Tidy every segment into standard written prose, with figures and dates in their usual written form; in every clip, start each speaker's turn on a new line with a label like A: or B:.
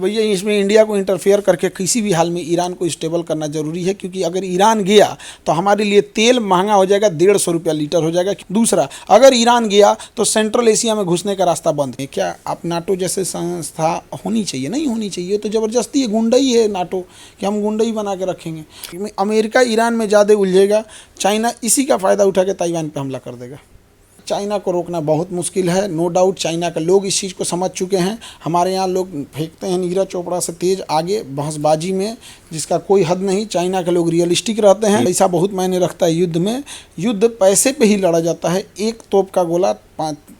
A: भैया इसमें इंडिया को इंटरफेयर करके किसी भी हाल में ईरान को स्टेबल करना जरूरी है, क्योंकि अगर ईरान गया तो हमारे लिए तेल महंगा हो जाएगा, 150 रुपया लीटर हो जाएगा। दूसरा, अगर ईरान गया तो सेंट्रल एशिया में घुसने का रास्ता बंद है। क्या आप नाटो जैसे संस्था होनी चाहिए? नहीं होनी चाहिए। तो ज़बरदस्ती है, गुंडई है नाटो, कि हम गुंडई बना के रखेंगे। अमेरिका ईरान में ज़्यादा उलझेगा, चाइना इसी का फ़ायदा उठा के ताइवान पर हमला कर देगा। चाइना को रोकना बहुत मुश्किल है, नो डाउट। चाइना के लोग इस चीज़ को समझ चुके हैं। हमारे यहाँ लोग फेंकते हैं नीरज चोपड़ा से तेज आगे बहसबाजी में, जिसका कोई हद नहीं। चाइना के लोग रियलिस्टिक रहते हैं। पैसा बहुत मायने रखता है युद्ध में। युद्ध पैसे पे ही लड़ा जाता है। एक तोप का गोला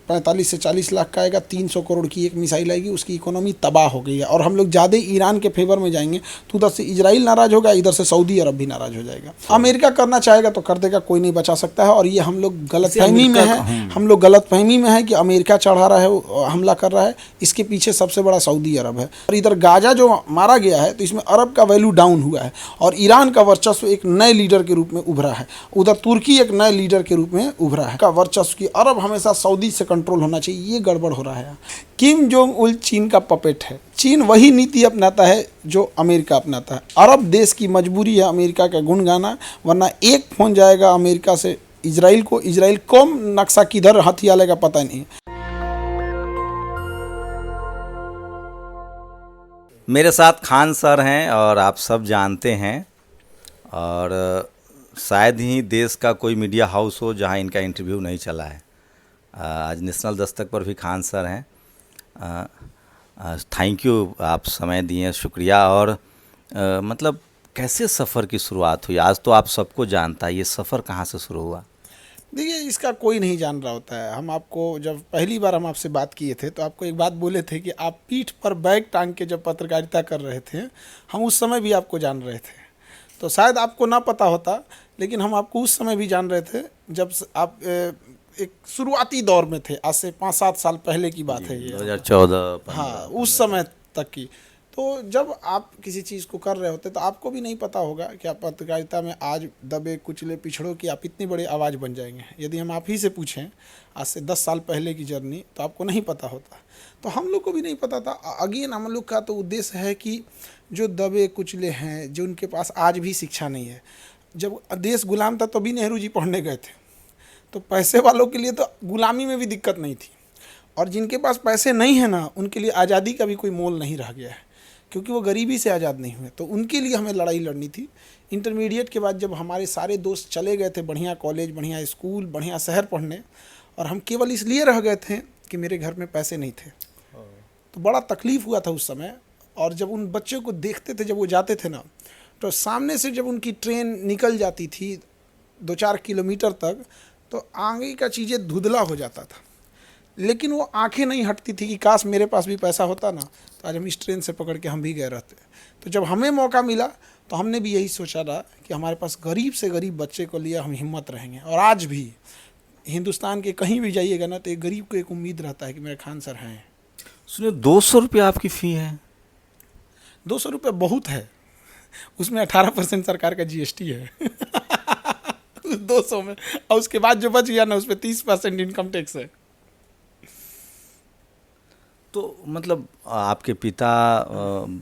A: 45 से 40 लाख का आएगा, 300 करोड़ की एक मिसाइल आएगी, उसकी इकोनॉमी तबाह हो गई है। और हम लोग ज़्यादा ईरान के फेवर में जाएंगे तो उधर से इजराइल नाराज़ होगा, इधर से सऊदी अरब भी नाराज़ हो जाएगा। अमेरिका करना चाहेगा तो कर देगा, कोई नहीं बचा सकता है। और ये हम लोग गलतफहमी में है, हम लोग गलतफहमी में है कि अमेरिका चढ़ा रहा है, हमला कर रहा है। इसके पीछे सबसे बड़ा सऊदी अरब है। और इधर गाजा जो मारा गया है तो इसमें अरब का वैल्यू डाउन हुआ है और ईरान का वर्चस्व एक नए लीडर के रूप में उभरा है। उधर तुर्की एक नए लीडर के रूप में उभरा है का वर्चस्व की। अरब हमेशा सऊदी से कंट्रोल होना चाहिए, ये गड़बड़ हो रहा है। किम जोंग उल चीन का पपेट है। चीन वही नीति अपनाता है जो अमेरिका अपनाता है। अरब देश की मजबूरी है अमेरिका का गुण गाना, वरना एक फोन जाएगा अमेरिका से इजराइल को, इजराइल कौन नक्शा किधर हथिया लेगा पता नहीं।
B: मेरे साथ खान सर हैं और आप सब जानते हैं, और शायद ही देश का कोई मीडिया हाउस हो जहां इनका इंटरव्यू नहीं चला है। आज नेशनल दस्तक पर भी खान सर हैं। थैंक यू, आप समय दिए, शुक्रिया। और मतलब कैसे सफ़र की शुरुआत हुई? आज तो आप सबको जानता है, ये सफ़र कहाँ से शुरू हुआ?
A: देखिए, इसका कोई नहीं जान रहा होता है। हम आपको जब पहली बार हम आपसे बात किए थे तो आपको एक बात बोले थे कि आप पीठ पर बैग टांग के जब पत्रकारिता कर रहे थे, हम उस समय भी आपको जान रहे थे। तो शायद आपको ना पता होता, लेकिन हम आपको उस समय भी जान रहे थे जब आप एक शुरुआती दौर में थे। आज से 5-7 साल पहले की बात है ये,
B: 2014।
A: हाँ, उस समय तक की। तो जब आप किसी चीज़ को कर रहे होते तो आपको भी नहीं पता होगा कि आप पत्रकारिता में आज दबे कुचले पिछड़ों की आप इतनी बड़ी आवाज़ बन जाएंगे। यदि हम आप ही से पूछें आज से 10 साल पहले की जर्नी, तो आपको नहीं पता होता। तो हम लोग को भी नहीं पता था। अगेन, हम लोग का तो उद्देश्य है कि जो दबे कुचले हैं, जो उनके पास आज भी शिक्षा नहीं है। जब देश गुलाम था तो भी नेहरू जी पढ़ने गए थे, तो पैसे वालों के लिए तो गुलामी में भी दिक्कत नहीं थी। और जिनके पास पैसे नहीं है ना, उनके लिए आज़ादी का भी कोई मोल नहीं रह गया है, क्योंकि वो गरीबी से आज़ाद नहीं हुए। तो उनके लिए हमें लड़ाई लड़नी थी। इंटरमीडिएट के बाद जब हमारे सारे दोस्त चले गए थे बढ़िया कॉलेज, बढ़िया स्कूल, बढ़िया शहर पढ़ने, और हम केवल इसलिए रह गए थे कि मेरे घर में पैसे नहीं थे, तो बड़ा तकलीफ़ हुआ था उस समय। और जब उन बच्चों को देखते थे, जब वो जाते थे ना, तो सामने से जब उनकी ट्रेन निकल जाती थी 2-4 किलोमीटर तक, तो आगे का चीज़ें धुंधला हो जाता था। लेकिन वो आंखें नहीं हटती थी कि काश मेरे पास भी पैसा होता ना, तो आज हम इस ट्रेन से पकड़ के हम भी गए रहते। तो जब हमें मौका मिला तो हमने भी यही सोचा था कि हमारे पास गरीब से गरीब बच्चे को लिए हम हिम्मत रहेंगे। और आज भी हिंदुस्तान के कहीं भी जाइएगा ना, तो एक गरीब को एक उम्मीद रहता है कि मेरे खान सर हैं।
B: सुनिए, 200 रुपये आपकी फ़ी है?
A: 200 रुपये बहुत है, उसमें 18% सरकार का GST है 200 में, और उसके बाद जो बच गया ना, उस पर 30% इनकम टैक्स है।
B: तो मतलब आपके पिता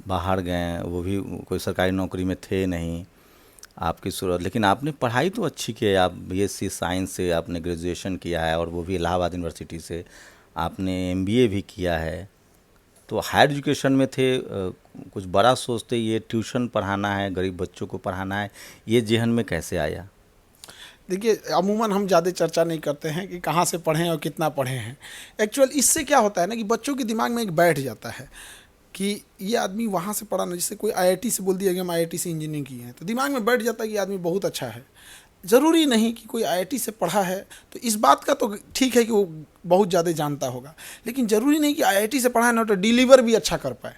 B: बाहर गए, वो भी कोई सरकारी नौकरी में थे नहीं, आपकी सूरत, लेकिन आपने पढ़ाई तो अच्छी की है। आप BSc साइंस से आपने ग्रेजुएशन किया है, और वो भी इलाहाबाद यूनिवर्सिटी से। आपने MBA भी किया है, तो हायर एजुकेशन में थे। कुछ बड़ा सोचते, ये ट्यूशन पढ़ाना है, गरीब बच्चों को पढ़ाना है, ये जेहन में कैसे आया?
A: देखिए, अमूमन हम ज़्यादा चर्चा नहीं करते हैं कि कहाँ से पढ़े और कितना पढ़े हैं। एक्चुअल इससे क्या होता है ना, कि बच्चों के दिमाग में एक बैठ जाता है कि ये आदमी वहाँ से पढ़ा ना, जिससे कोई IIT से बोल दिया कि हम IIT से इंजीनियरिंग की है, तो दिमाग में बैठ जाता है कि आदमी बहुत अच्छा है। ज़रूरी नहीं कि कोई IIT से पढ़ा है तो इस बात का तो ठीक है कि वो बहुत ज़्यादा जानता होगा, लेकिन ज़रूरी नहीं कि IIT से पढ़ा है ना तो डिलीवर भी अच्छा कर पाए।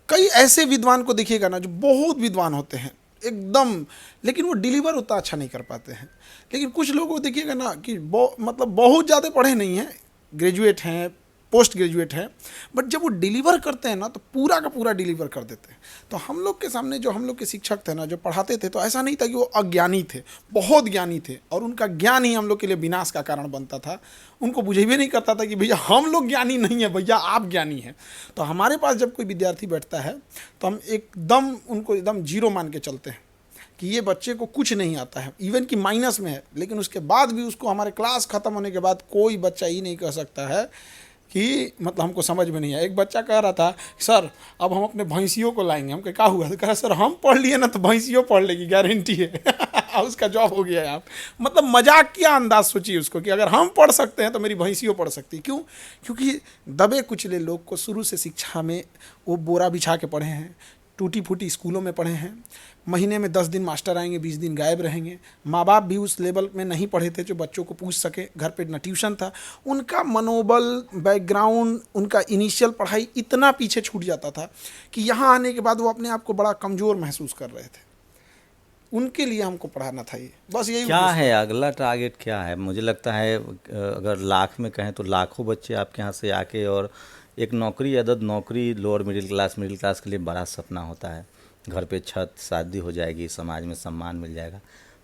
A: कई ऐसे विद्वान को देखिएगा ना, जो बहुत विद्वान होते हैं एकदम, लेकिन वो डिलीवर उतना अच्छा नहीं कर पाते हैं। लेकिन कुछ लोगों को देखिएगा ना कि मतलब बहुत ज़्यादा पढ़े नहीं हैं, ग्रेजुएट हैं, पोस्ट ग्रेजुएट हैं, बट जब वो डिलीवर करते हैं ना तो पूरा का पूरा डिलीवर कर देते हैं। तो हम लोग के सामने जो हम लोग के शिक्षक थे ना, जो पढ़ाते थे, तो ऐसा नहीं था कि वो अज्ञानी थे, बहुत ज्ञानी थे, और उनका ज्ञान ही हम लोग के लिए विनाश का कारण बनता था। उनको बुझे भी नहीं करता था कि भैया हम लोग ज्ञानी नहीं है, भैया आप ज्ञानी हैं। तो हमारे पास जब कोई विद्यार्थी बैठता है तो हम एकदम उनको एकदम जीरो मान के चलते हैं कि ये बच्चे को कुछ नहीं आता है, इवन कि माइनस में है, लेकिन उसके बाद भी उसको हमारे क्लास ख़त्म होने के बाद कोई बच्चा ये नहीं कह सकता है कि मतलब हमको समझ में नहीं है। एक बच्चा कह रहा था, सर अब हम अपने भैंसियों को लाएंगे। हम क्या हुआ? तो कहा, सर हम पढ़ लिए ना तो भैंसियों पढ़ लेगी, गारंटी है। उसका जॉब हो गया है। आप मतलब मजाक किया अंदाज सोचिए उसको कि अगर हम पढ़ सकते हैं तो मेरी भैंसियों पढ़ सकती। क्यों? क्योंकि दबे कुचले लोग को शुरू से शिक्षा में वो बोरा बिछा के पढ़े हैं, टूटी फूटी स्कूलों में पढ़े हैं, महीने में 10 दिन मास्टर आएंगे, 20 दिन गायब रहेंगे। माँ बाप भी उस लेवल में नहीं पढ़े थे जो बच्चों को पूछ सके, घर पे ना ट्यूशन था। उनका मनोबल, बैकग्राउंड, उनका इनिशियल पढ़ाई इतना पीछे छूट जाता था कि यहाँ आने के बाद वो अपने आप को बड़ा कमज़ोर महसूस कर रहे थे। उनके लिए हमको पढ़ाना था। ये बस यही
B: क्या है अगला टारगेट क्या है? मुझे लगता है अगर लाख में कहें तो लाखों बच्चे आपके यहाँ से आके, और एक नौकरी, अदद नौकरी लोअर मिडिल क्लास के लिए बड़ा सपना होता है। घर पे छत, शादी हो जाएगी, समाज में सम्मान मिल जाएगा।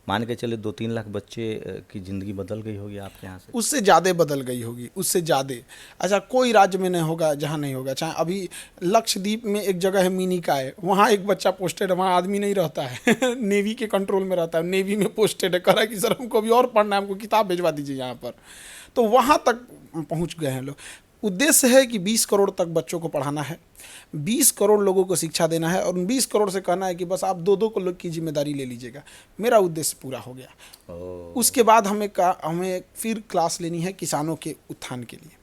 B: मान के चले 2-3 लाख बच्चे की ज़िंदगी बदल गई होगी आपके यहाँ से।
A: उससे ज़्यादा बदल गई होगी, उससे ज़्यादा। अच्छा, कोई राज्य में नहीं होगा जहाँ नहीं होगा। चाहे अभी लक्षद्वीप में एक जगह है मिनिकाय, वहाँ एक बच्चा पोस्टेड है, वहाँ आदमी नहीं रहता है। नेवी के कंट्रोल में रहता है, नेवी में पोस्टेड है, कह रहा है कि सर हमको अभी और पढ़ना है, हमको किताब भिजवा दीजिए यहाँ पर। तो वहाँ तक पहुँच गए हैं लोग। उद्देश्य है कि 20 करोड़ तक बच्चों को पढ़ाना है, 20 करोड़ लोगों को शिक्षा देना है, और उन 20 करोड़ से कहना है कि बस आप 2-2 को लोग की जिम्मेदारी ले लीजिएगा। मेरा उद्देश्य पूरा हो गया। उसके बाद हमें फिर क्लास लेनी है किसानों के उत्थान के लिए।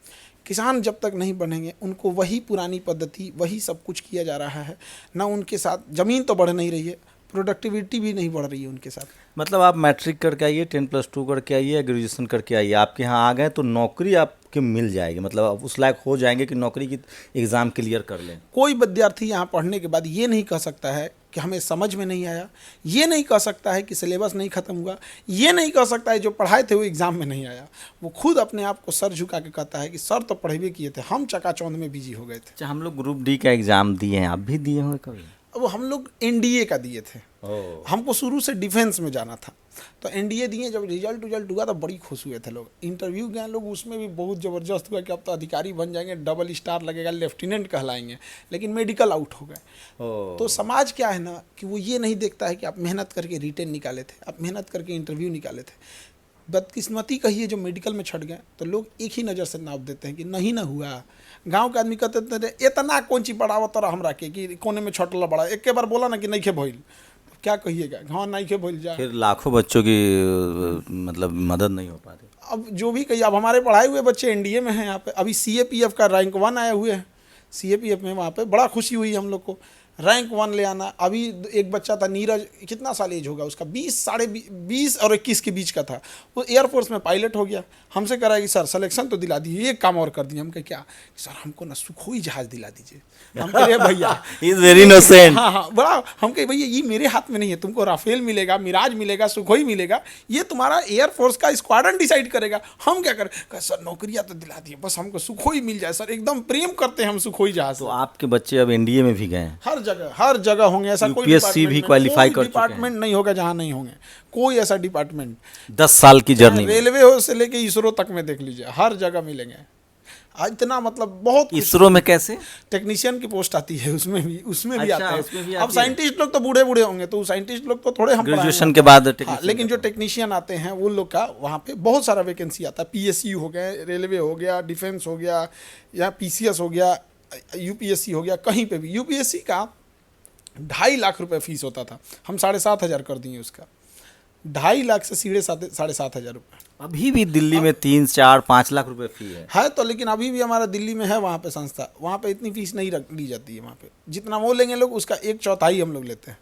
A: किसान जब तक नहीं बनेंगे, उनको वही पुरानी पद्धति, वही सब कुछ किया जा रहा है ना। उनके साथ ज़मीन तो बढ़ नहीं रही है, प्रोडक्टिविटी भी नहीं बढ़ रही है उनके साथ।
B: मतलब आप मैट्रिक करके आइए, 10+2 करके आइए, ग्रेजुएशन करके आइए, आपके यहाँ आ गए तो नौकरी आपके मिल जाएगी। मतलब आप उस लायक हो जाएंगे कि नौकरी की एग्ज़ाम क्लियर कर लें।
A: कोई विद्यार्थी यहाँ पढ़ने के बाद ये नहीं कह सकता है कि हमें समझ में नहीं आया, ये नहीं कह सकता है कि सिलेबस नहीं ख़त्म हुआ, ये नहीं कह सकता है जो पढ़ाए थे वो एग्ज़ाम में नहीं आया। वो खुद अपने आप को सर झुका के कहता है कि सर तो पढ़े किए थे, हम चकाचौंध में बिजी हो गए थे।
B: अच्छा, हम लोग ग्रुप डी का एग्ज़ाम दिए हैं, आप भी दिए होंगे कभी?
A: अब हम लोग एनडीए का दिए थे। हमको शुरू से डिफेंस में जाना था, तो एनडीए दिए। जब रिजल्ट हुआ तो बड़ी खुश हुए थे लोग। इंटरव्यू गए लोग, उसमें भी बहुत ज़बरदस्त हुआ कि अब तो अधिकारी बन जाएंगे, डबल स्टार लगेगा, लेफ्टिनेंट कहलाएंगे, लेकिन मेडिकल आउट हो गए। तो समाज क्या है ना कि वो ये नहीं देखता है कि आप मेहनत करके रिटेन निकाले थे, आप मेहनत करके इंटरव्यू निकाले थे। बदकिस्मती कहिए जो मेडिकल में छट गए, तो लोग एक ही नज़र से नाप देते हैं कि नहीं ना हुआ। गांव के आदमी कहते थे इतना कौन चीज पढ़ावत तो हमरा के कि कोने में छटला बड़ा, एक के बार बोला ना कि नहीं खे भइल, क्या कहिएगा, हाँ नहीं खे भइल जाए।
B: फिर लाखों बच्चों की मतलब मदद नहीं हो पाती।
A: अब जो भी कहिए, अब हमारे पढ़ाए हुए बच्चे एनडीए में हैं यहाँ पे। अभी सीएपीएफ का रैंक 1 आए हुए हैं सीएपीएफ में, वहाँ पे बड़ा खुशी हुई हम लोग को, रैंक 1 ले आना। अभी एक बच्चा था नीरज, कितना साल एज होगा उसका, 20 और 21 के बीच का था। वो एयरफोर्स में पायलट हो गया। हमसे कह रहा है कि सर सिलेक्शन तो दिला दीजिए, एक काम और कर दिए। हम कहे क्या? सर हमको ना सुखोई जहाज़ दिला दीजिए। हम कहे भैया
B: इज वेरी इनोसेंट।
A: हाँ, बड़ा हम कहे भैया ये मेरे हाथ में नहीं है, तुमको राफेल मिलेगा, मिराज मिलेगा, सुखोई मिलेगा, ये तुम्हारा एयरफोर्स का स्क्वाड्रन डिसाइड करेगा। हम क्या करें? कहा सर नौकरियाँ तो दिला दिए, बस हमको सुखोई मिल जाए सर, एकदम प्रेम करते हैं हम सुखोई जहाज़।
B: तो आपके बच्चे अब एनडीए में भी गए?
A: हर जगह होंगे। ऐसा कोई
B: यूपीएससी भी क्वालिफाई कर चुके हैं।
A: डिपार्टमेंट नहीं होगा जहाँ नहीं होंगे, कोई ऐसा डिपार्टमेंट।
B: 10 साल की जर्नी में
A: रेलवे हो से लेके इसरो तक में देख लीजिए, हर जगह मिलेंगे। आज इतना मतलब बहुत।
B: इसरो में कैसे?
A: टेक्नीशियन की पोस्ट आती है, उसमें भी
B: अच्छा,
A: आते
B: उसमें भी
A: हैं।
B: आती
A: अब साइंटिस्ट लोग तो बूढ़े होंगे, तो साइंटिस्ट लोग तो थोड़े हम
B: ग्रेजुएशन के बाद
A: लेकिन जो टेक्नीशियन आते हैं वो लोग का वहाँ पे बहुत सारा वैकेंसी आता है। पीएसयू हो गए, रेलवे हो गया, डिफेंस हो गया, या पीसीएस हो गया, यूपीएससी हो गया, कहीं पे भी। यूपीएससी का 2.5 लाख रुपए फीस होता था, हम 7,500 कर दिए उसका। 2.5 लाख से सीधे 7,500 रुपये।
B: अभी भी दिल्ली में 3, 4, 5 लाख रुपए फी है
A: तो लेकिन अभी भी हमारा दिल्ली में है वहाँ पे संस्था, वहाँ पे इतनी फीस नहीं ली जाती है। वहाँ पे जितना वो लेंगे लोग, उसका 1/4 हम लोग लेते हैं।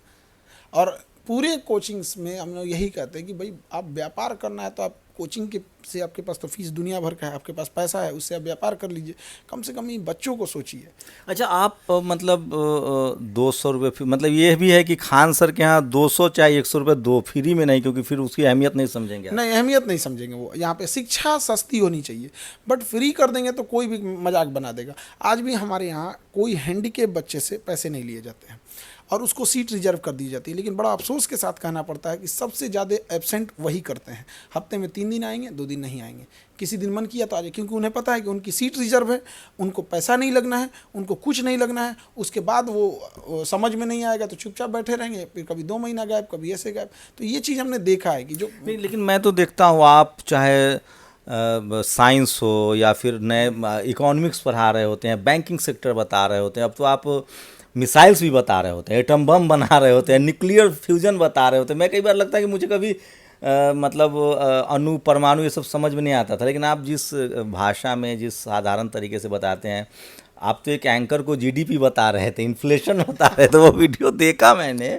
A: और पूरे कोचिंग्स में हम लोग यही कहते हैं कि भाई आप व्यापार करना है तो आप कोचिंग के से आपके पास तो फीस दुनिया भर का है, आपके पास पैसा है, उससे आप व्यापार कर लीजिए। कम से कम इन बच्चों को सोचिए।
B: अच्छा, आप मतलब 200 रुपये मतलब ये भी है कि खान सर के यहाँ 200 चाहे 100 रुपये दो, फ्री में नहीं, क्योंकि फिर उसकी अहमियत नहीं समझेंगे आप।
A: नहीं, अहमियत नहीं समझेंगे वो। यहाँ पे शिक्षा सस्ती होनी चाहिए, बट फ्री कर देंगे तो कोई भी मजाक बना देगा। आज भी हमारे यहाँ कोई हैंडीकेप बच्चे से पैसे नहीं लिए जाते हैं और उसको सीट रिजर्व कर दी जाती है, लेकिन बड़ा अफसोस के साथ कहना पड़ता है कि सबसे ज़्यादा एब्सेंट वही करते हैं। हफ्ते में 3 दिन आएंगे, 2 दिन नहीं आएंगे। किसी दिन मन किया तो आ जाए, क्योंकि उन्हें पता है कि उनकी सीट रिजर्व है, उनको पैसा नहीं लगना है, उनको कुछ नहीं लगना है। उसके बाद वो समझ में नहीं आएगा तो चुपचाप बैठे रहेंगे, फिर कभी 2 महीना गायब, कभी ऐसे गायब। तो ये चीज़ हमने देखा है कि जो
B: नहीं, लेकिन मैं तो देखता हूँ आप चाहे साइंस हो या फिर नए इकोनॉमिक्स पढ़ा रहे होते हैं, बैंकिंग सेक्टर बता रहे होते हैं, अब तो आप मिसाइल्स भी बता रहे होते हैं, एटम बम बना रहे होते हैं, न्यूक्लियर फ्यूजन बता रहे होते हैं। मैं कई बार लगता है कि मुझे कभी मतलब अणु परमाणु ये सब समझ में नहीं आता था, लेकिन आप जिस भाषा में जिस साधारण तरीके से बताते हैं, आप तो एक एंकर को जीडीपी बता रहे थे, इन्फ्लेशन बता रहे थे, वो वीडियो देखा मैंने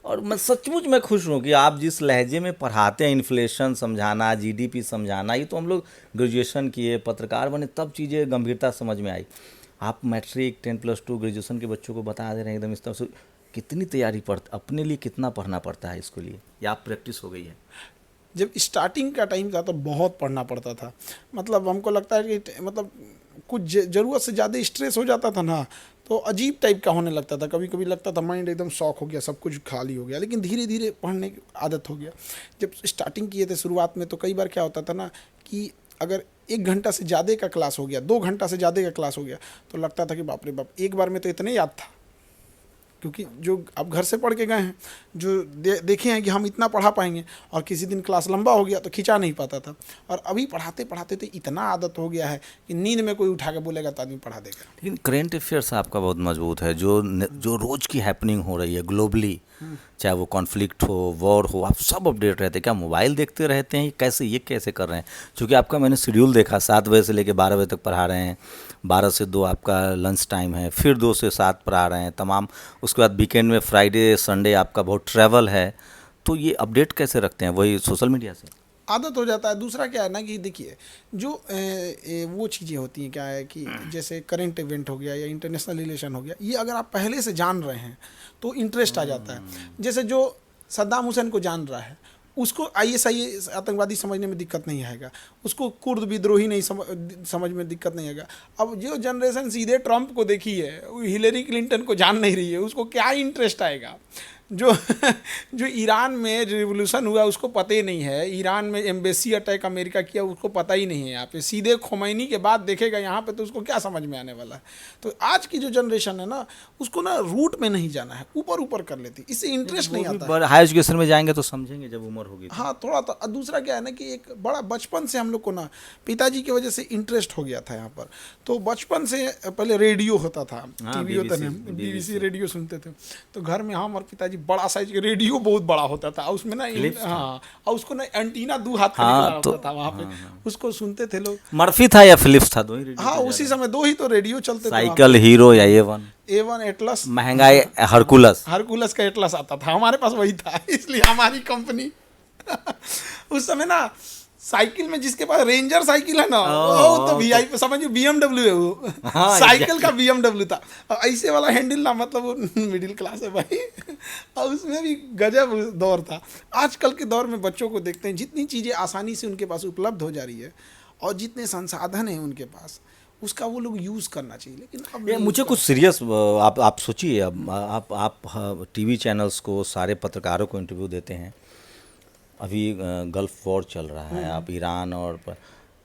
B: और मैं सचमुच में खुश हूँ कि आप जिस लहजे में पढ़ाते हैं, इन्फ्लेशन समझाना, जीडीपी समझाना, ये तो हम लोग ग्रेजुएशन किए, पत्रकार बने, तब चीज़ें गंभीरता समझ में आई। आप मैट्रिक 10+2 ग्रेजुएशन के बच्चों को बता दे रहे हैं एकदम इस तरह से। कितनी तैयारी अपने लिए कितना पढ़ना पड़ता है इसके लिए, या आप प्रैक्टिस हो गई है?
A: जब स्टार्टिंग का टाइम था तो बहुत पढ़ना पड़ता था। मतलब हमको लगता है कि मतलब कुछ ज़रूरत से ज़्यादा स्ट्रेस हो जाता था ना, तो अजीब टाइप का होने लगता था। कभी कभी लगता था माइंड एकदम शॉक हो गया, सब कुछ खाली हो गया। लेकिन धीरे धीरे पढ़ने की आदत हो गया। जब स्टार्टिंग किए थे शुरुआत में, तो कई बार क्या होता था ना कि अगर 1 घंटा से ज़्यादा का क्लास हो गया, 2 घंटा से ज़्यादा का क्लास हो गया, तो लगता था कि बाप रे बाप, एक बार में तो इतने याद था। क्योंकि जो अब घर से पढ़ के गए हैं, जो देखे हैं कि हम इतना पढ़ा पाएंगे, और किसी दिन क्लास लंबा हो गया तो खिंचा नहीं पाता था। और अभी पढ़ाते पढ़ाते तो इतना आदत हो गया है कि नींद में कोई उठा के बोलेगा तो आदमी पढ़ा देगा।
B: लेकिन करेंट अफेयर्स आपका बहुत मजबूत है, जो रोज़ की हैपनिंग हो रही है ग्लोबली, चाहे वो कॉन्फ्लिक्ट हो, वॉर हो, आप सब अपडेट रहते हैं। क्या मोबाइल देखते रहते हैं, ये कैसे कर रहे हैं? क्योंकि आपका मैंने शेड्यूल देखा, 7 बजे से लेकर 12 बजे तक पढ़ा रहे हैं, 12 से 2 आपका लंच टाइम है, फिर 2 से 7 पढ़ा रहे हैं तमाम। उसके बाद वीकेंड में फ्राइडे संडे आपका बहुत ट्रैवल है, तो ये अपडेट कैसे रखते हैं? वही सोशल मीडिया से
A: आदत हो जाता है। दूसरा क्या है ना कि देखिए, जो वो चीज़ें होती हैं, क्या है कि जैसे करंट इवेंट हो गया या इंटरनेशनल रिलेशन हो गया, ये अगर आप पहले से जान रहे हैं तो इंटरेस्ट आ जाता है। जैसे जो सद्दाम हुसैन को जान रहा है, उसको ISIS आतंकवादी समझने में दिक्कत नहीं आएगा, उसको कुर्द विद्रोही नहीं समझ में दिक्कत नहीं आएगा। अब जो जनरेशन सीधे ट्रंप को देखी है, वो हिलेरी क्लिंटन को जान नहीं रही है, उसको क्या इंटरेस्ट आएगा? जो जो ईरान में रिवोल्यूशन हुआ उसको पता ही नहीं है, ईरान में एम्बेसी अटैक अमेरिका किया उसको पता ही नहीं है। यहाँ पे सीधे खोमैनी के बाद देखेगा यहाँ पे, तो उसको क्या समझ में आने वाला है? तो आज की जो जनरेशन है ना, उसको ना रूट में नहीं जाना है, ऊपर ऊपर कर लेती, इससे इंटरेस्ट नहीं आता है।
B: हाई एजुकेशन में जाएंगे तो समझेंगे जब उम्र होगी।
A: हाँ, थोड़ा तो। दूसरा क्या है ना कि एक बड़ा बचपन से हम लोग को ना पिताजी की वजह से इंटरेस्ट हो गया था यहाँ पर। तो बचपन से पहले रेडियो होता था, टीवी होता था, BBC रेडियो सुनते थे। तो घर में हम और पिताजी बड़ा साइज का रेडियो, बहुत बड़ा होता था, उसमें ना हाँ, और उसको ना एंटीना 2 हाथ का निकला होता था वहाँ पे, उसको सुनते थे लोग।
B: मर्फी था या फिलिप्स था? 2 ही रेडियो।
A: हाँ, उसी समय 2 ही तो रेडियो चलते थे।
B: साइकिल हीरो या
A: A1 एटलस,
B: महंगाई हरकुलस
A: का एटलस आता था, हमारे पास वही था, इसलिए हमारी कंपनी उस समय ना साइकिल में जिसके पास रेंजर साइकिल है ना, वो तो VIP समझिए, BMW है वो।
B: हाँ,
A: साइकिल का BMW था, और ऐसे वाला हैंडल ना, मतलब वो मिडिल क्लास है भाई। और उसमें भी गजब दौर था। आजकल के दौर में बच्चों को देखते हैं, जितनी चीज़ें आसानी से उनके पास उपलब्ध हो जा रही है और जितने संसाधन हैं उनके पास, उसका वो लोग यूज़ करना चाहिए। लेकिन अब
B: मुझे कुछ सीरियस, आप सोचिए, अब आप टीवी चैनल्स को, सारे पत्रकारों को इंटरव्यू देते हैं। अभी गल्फ वॉर चल रहा है, आप ईरान और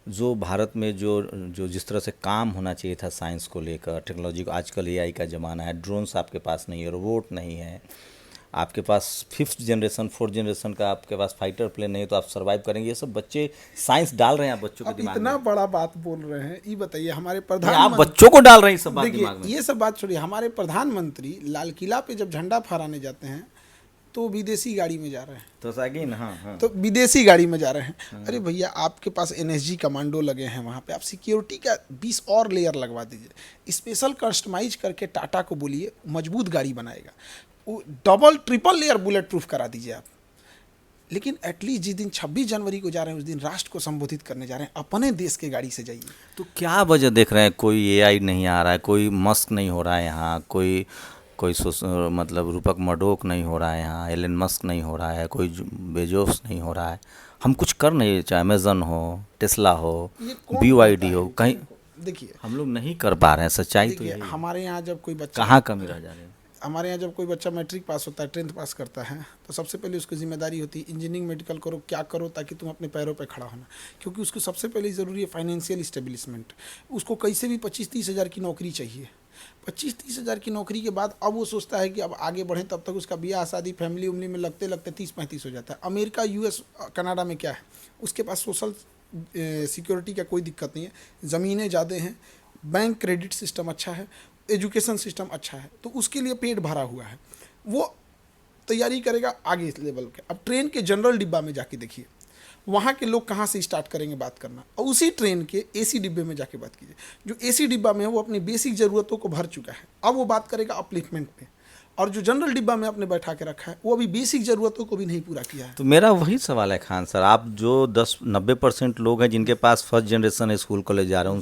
B: जो भारत में जो जिस तरह से काम होना चाहिए था साइंस को लेकर, टेक्नोलॉजी को, आजकल AI का ज़माना है, ड्रोन्स आपके पास नहीं है, रोबोट नहीं है, आपके पास 5th जनरेशन 4th जनरेशन का आपके पास फाइटर प्लेन नहीं है, तो आप सर्वाइव करेंगे? ये सब बच्चे साइंस डाल रहे हैं आप बच्चों के दिमाग में।
A: इतना बड़ा बात बोल रहे हैं, ये बताइए, हमारे
B: आप
A: प्रधानमंत्री
B: बच्चों को डाल रहे हैं सब बात दिमाग में।
A: ये सब बात छोड़िए, हमारे प्रधानमंत्री लाल किला पे जब झंडा फहराने जाते हैं तो विदेशी गाड़ी में जा रहे हैं।
B: तो सागिन, हाँ।
A: तो विदेशी गाड़ी में जा रहे हैं। अरे भैया, आपके पास NSG कमांडो लगे हैं वहाँ पे, आप सिक्योरिटी का 20 और लेयर लगवा दीजिए, स्पेशल कस्टमाइज करके टाटा को बोलिए मजबूत गाड़ी बनाएगा, वो double triple layer bullet proof करा दीजिए आप। लेकिन एटलीस्ट जिस दिन 26 जनवरी को जा रहे हैं उस दिन राष्ट्र को संबोधित करने जा रहे हैं, अपने देश के गाड़ी से जाइए।
B: तो क्या वजह देख रहे हैं? कोई एआई नहीं आ रहा है, कोई मस्क नहीं हो रहा है यहाँ, कोई कोई मतलब रूपक मर्डोक नहीं हो रहा है यहाँ, एलन मस्क नहीं हो रहा है, कोई बेजोस नहीं हो रहा है। हम कुछ कर नहीं, चाहे अमेजन हो, टेस्ला हो,
A: ये कौन
B: BYD
A: करता
B: हो,
A: है?
B: कहीं
A: देखिए
B: हम लोग नहीं कर पा रहे हैं। सच्चाई तो
A: देखिए
B: यही है।
A: हमारे यहाँ जब कोई बच्चा
B: कहाँ कमी रह जा रही है?
A: हमारे यहाँ जब कोई बच्चा मैट्रिक पास होता है, 10th पास करता है, तो सबसे पहले उसकी जिम्मेदारी होती है इंजीनियरिंग मेडिकल करो, क्या करो ताकि तुम अपने पैरों पे खड़ा होना। क्योंकि उसको सबसे पहले ज़रूरी है फाइनेंशियल स्टेब्लिशमेंट। उसको कैसे भी 25-30 हज़ार की नौकरी चाहिए। 25-30 हज़ार की नौकरी के बाद अब वो सोचता है कि अब आगे बढ़ें, तब तक उसका ब्याह शादी फैमिली उमली में लगते लगते 30-35 हो जाता है। अमेरिका, US, कनाडा में क्या है, उसके पास सोशल सिक्योरिटी का कोई दिक्कत नहीं है, ज़मीनें ज़्यादा हैं, बैंक क्रेडिट सिस्टम अच्छा है, एजुकेशन सिस्टम अच्छा है, तो उसके लिए पेट भरा हुआ है, वो तैयारी करेगा आगे इस लेवल के। अब ट्रेन के जनरल डिब्बा में जाके देखिए, वहाँ के लोग कहाँ से स्टार्ट करेंगे बात करना, और उसी ट्रेन के AC डिब्बे में जाके बात कीजिए। जो AC डिब्बा में है वो अपनी बेसिक ज़रूरतों को भर चुका है, अब वो बात करेगा अपलिफ्टमेंट पे। और जो जनरल डिब्बा में आपने बैठा के रखा है वो अभी बेसिक ज़रूरतों को भी नहीं पूरा किया है।
B: तो मेरा वही सवाल है खान सर, आप जो 10-90% लोग हैं जिनके पास फर्स्ट जनरेशन स्कूल कॉलेज जा रहे हैं,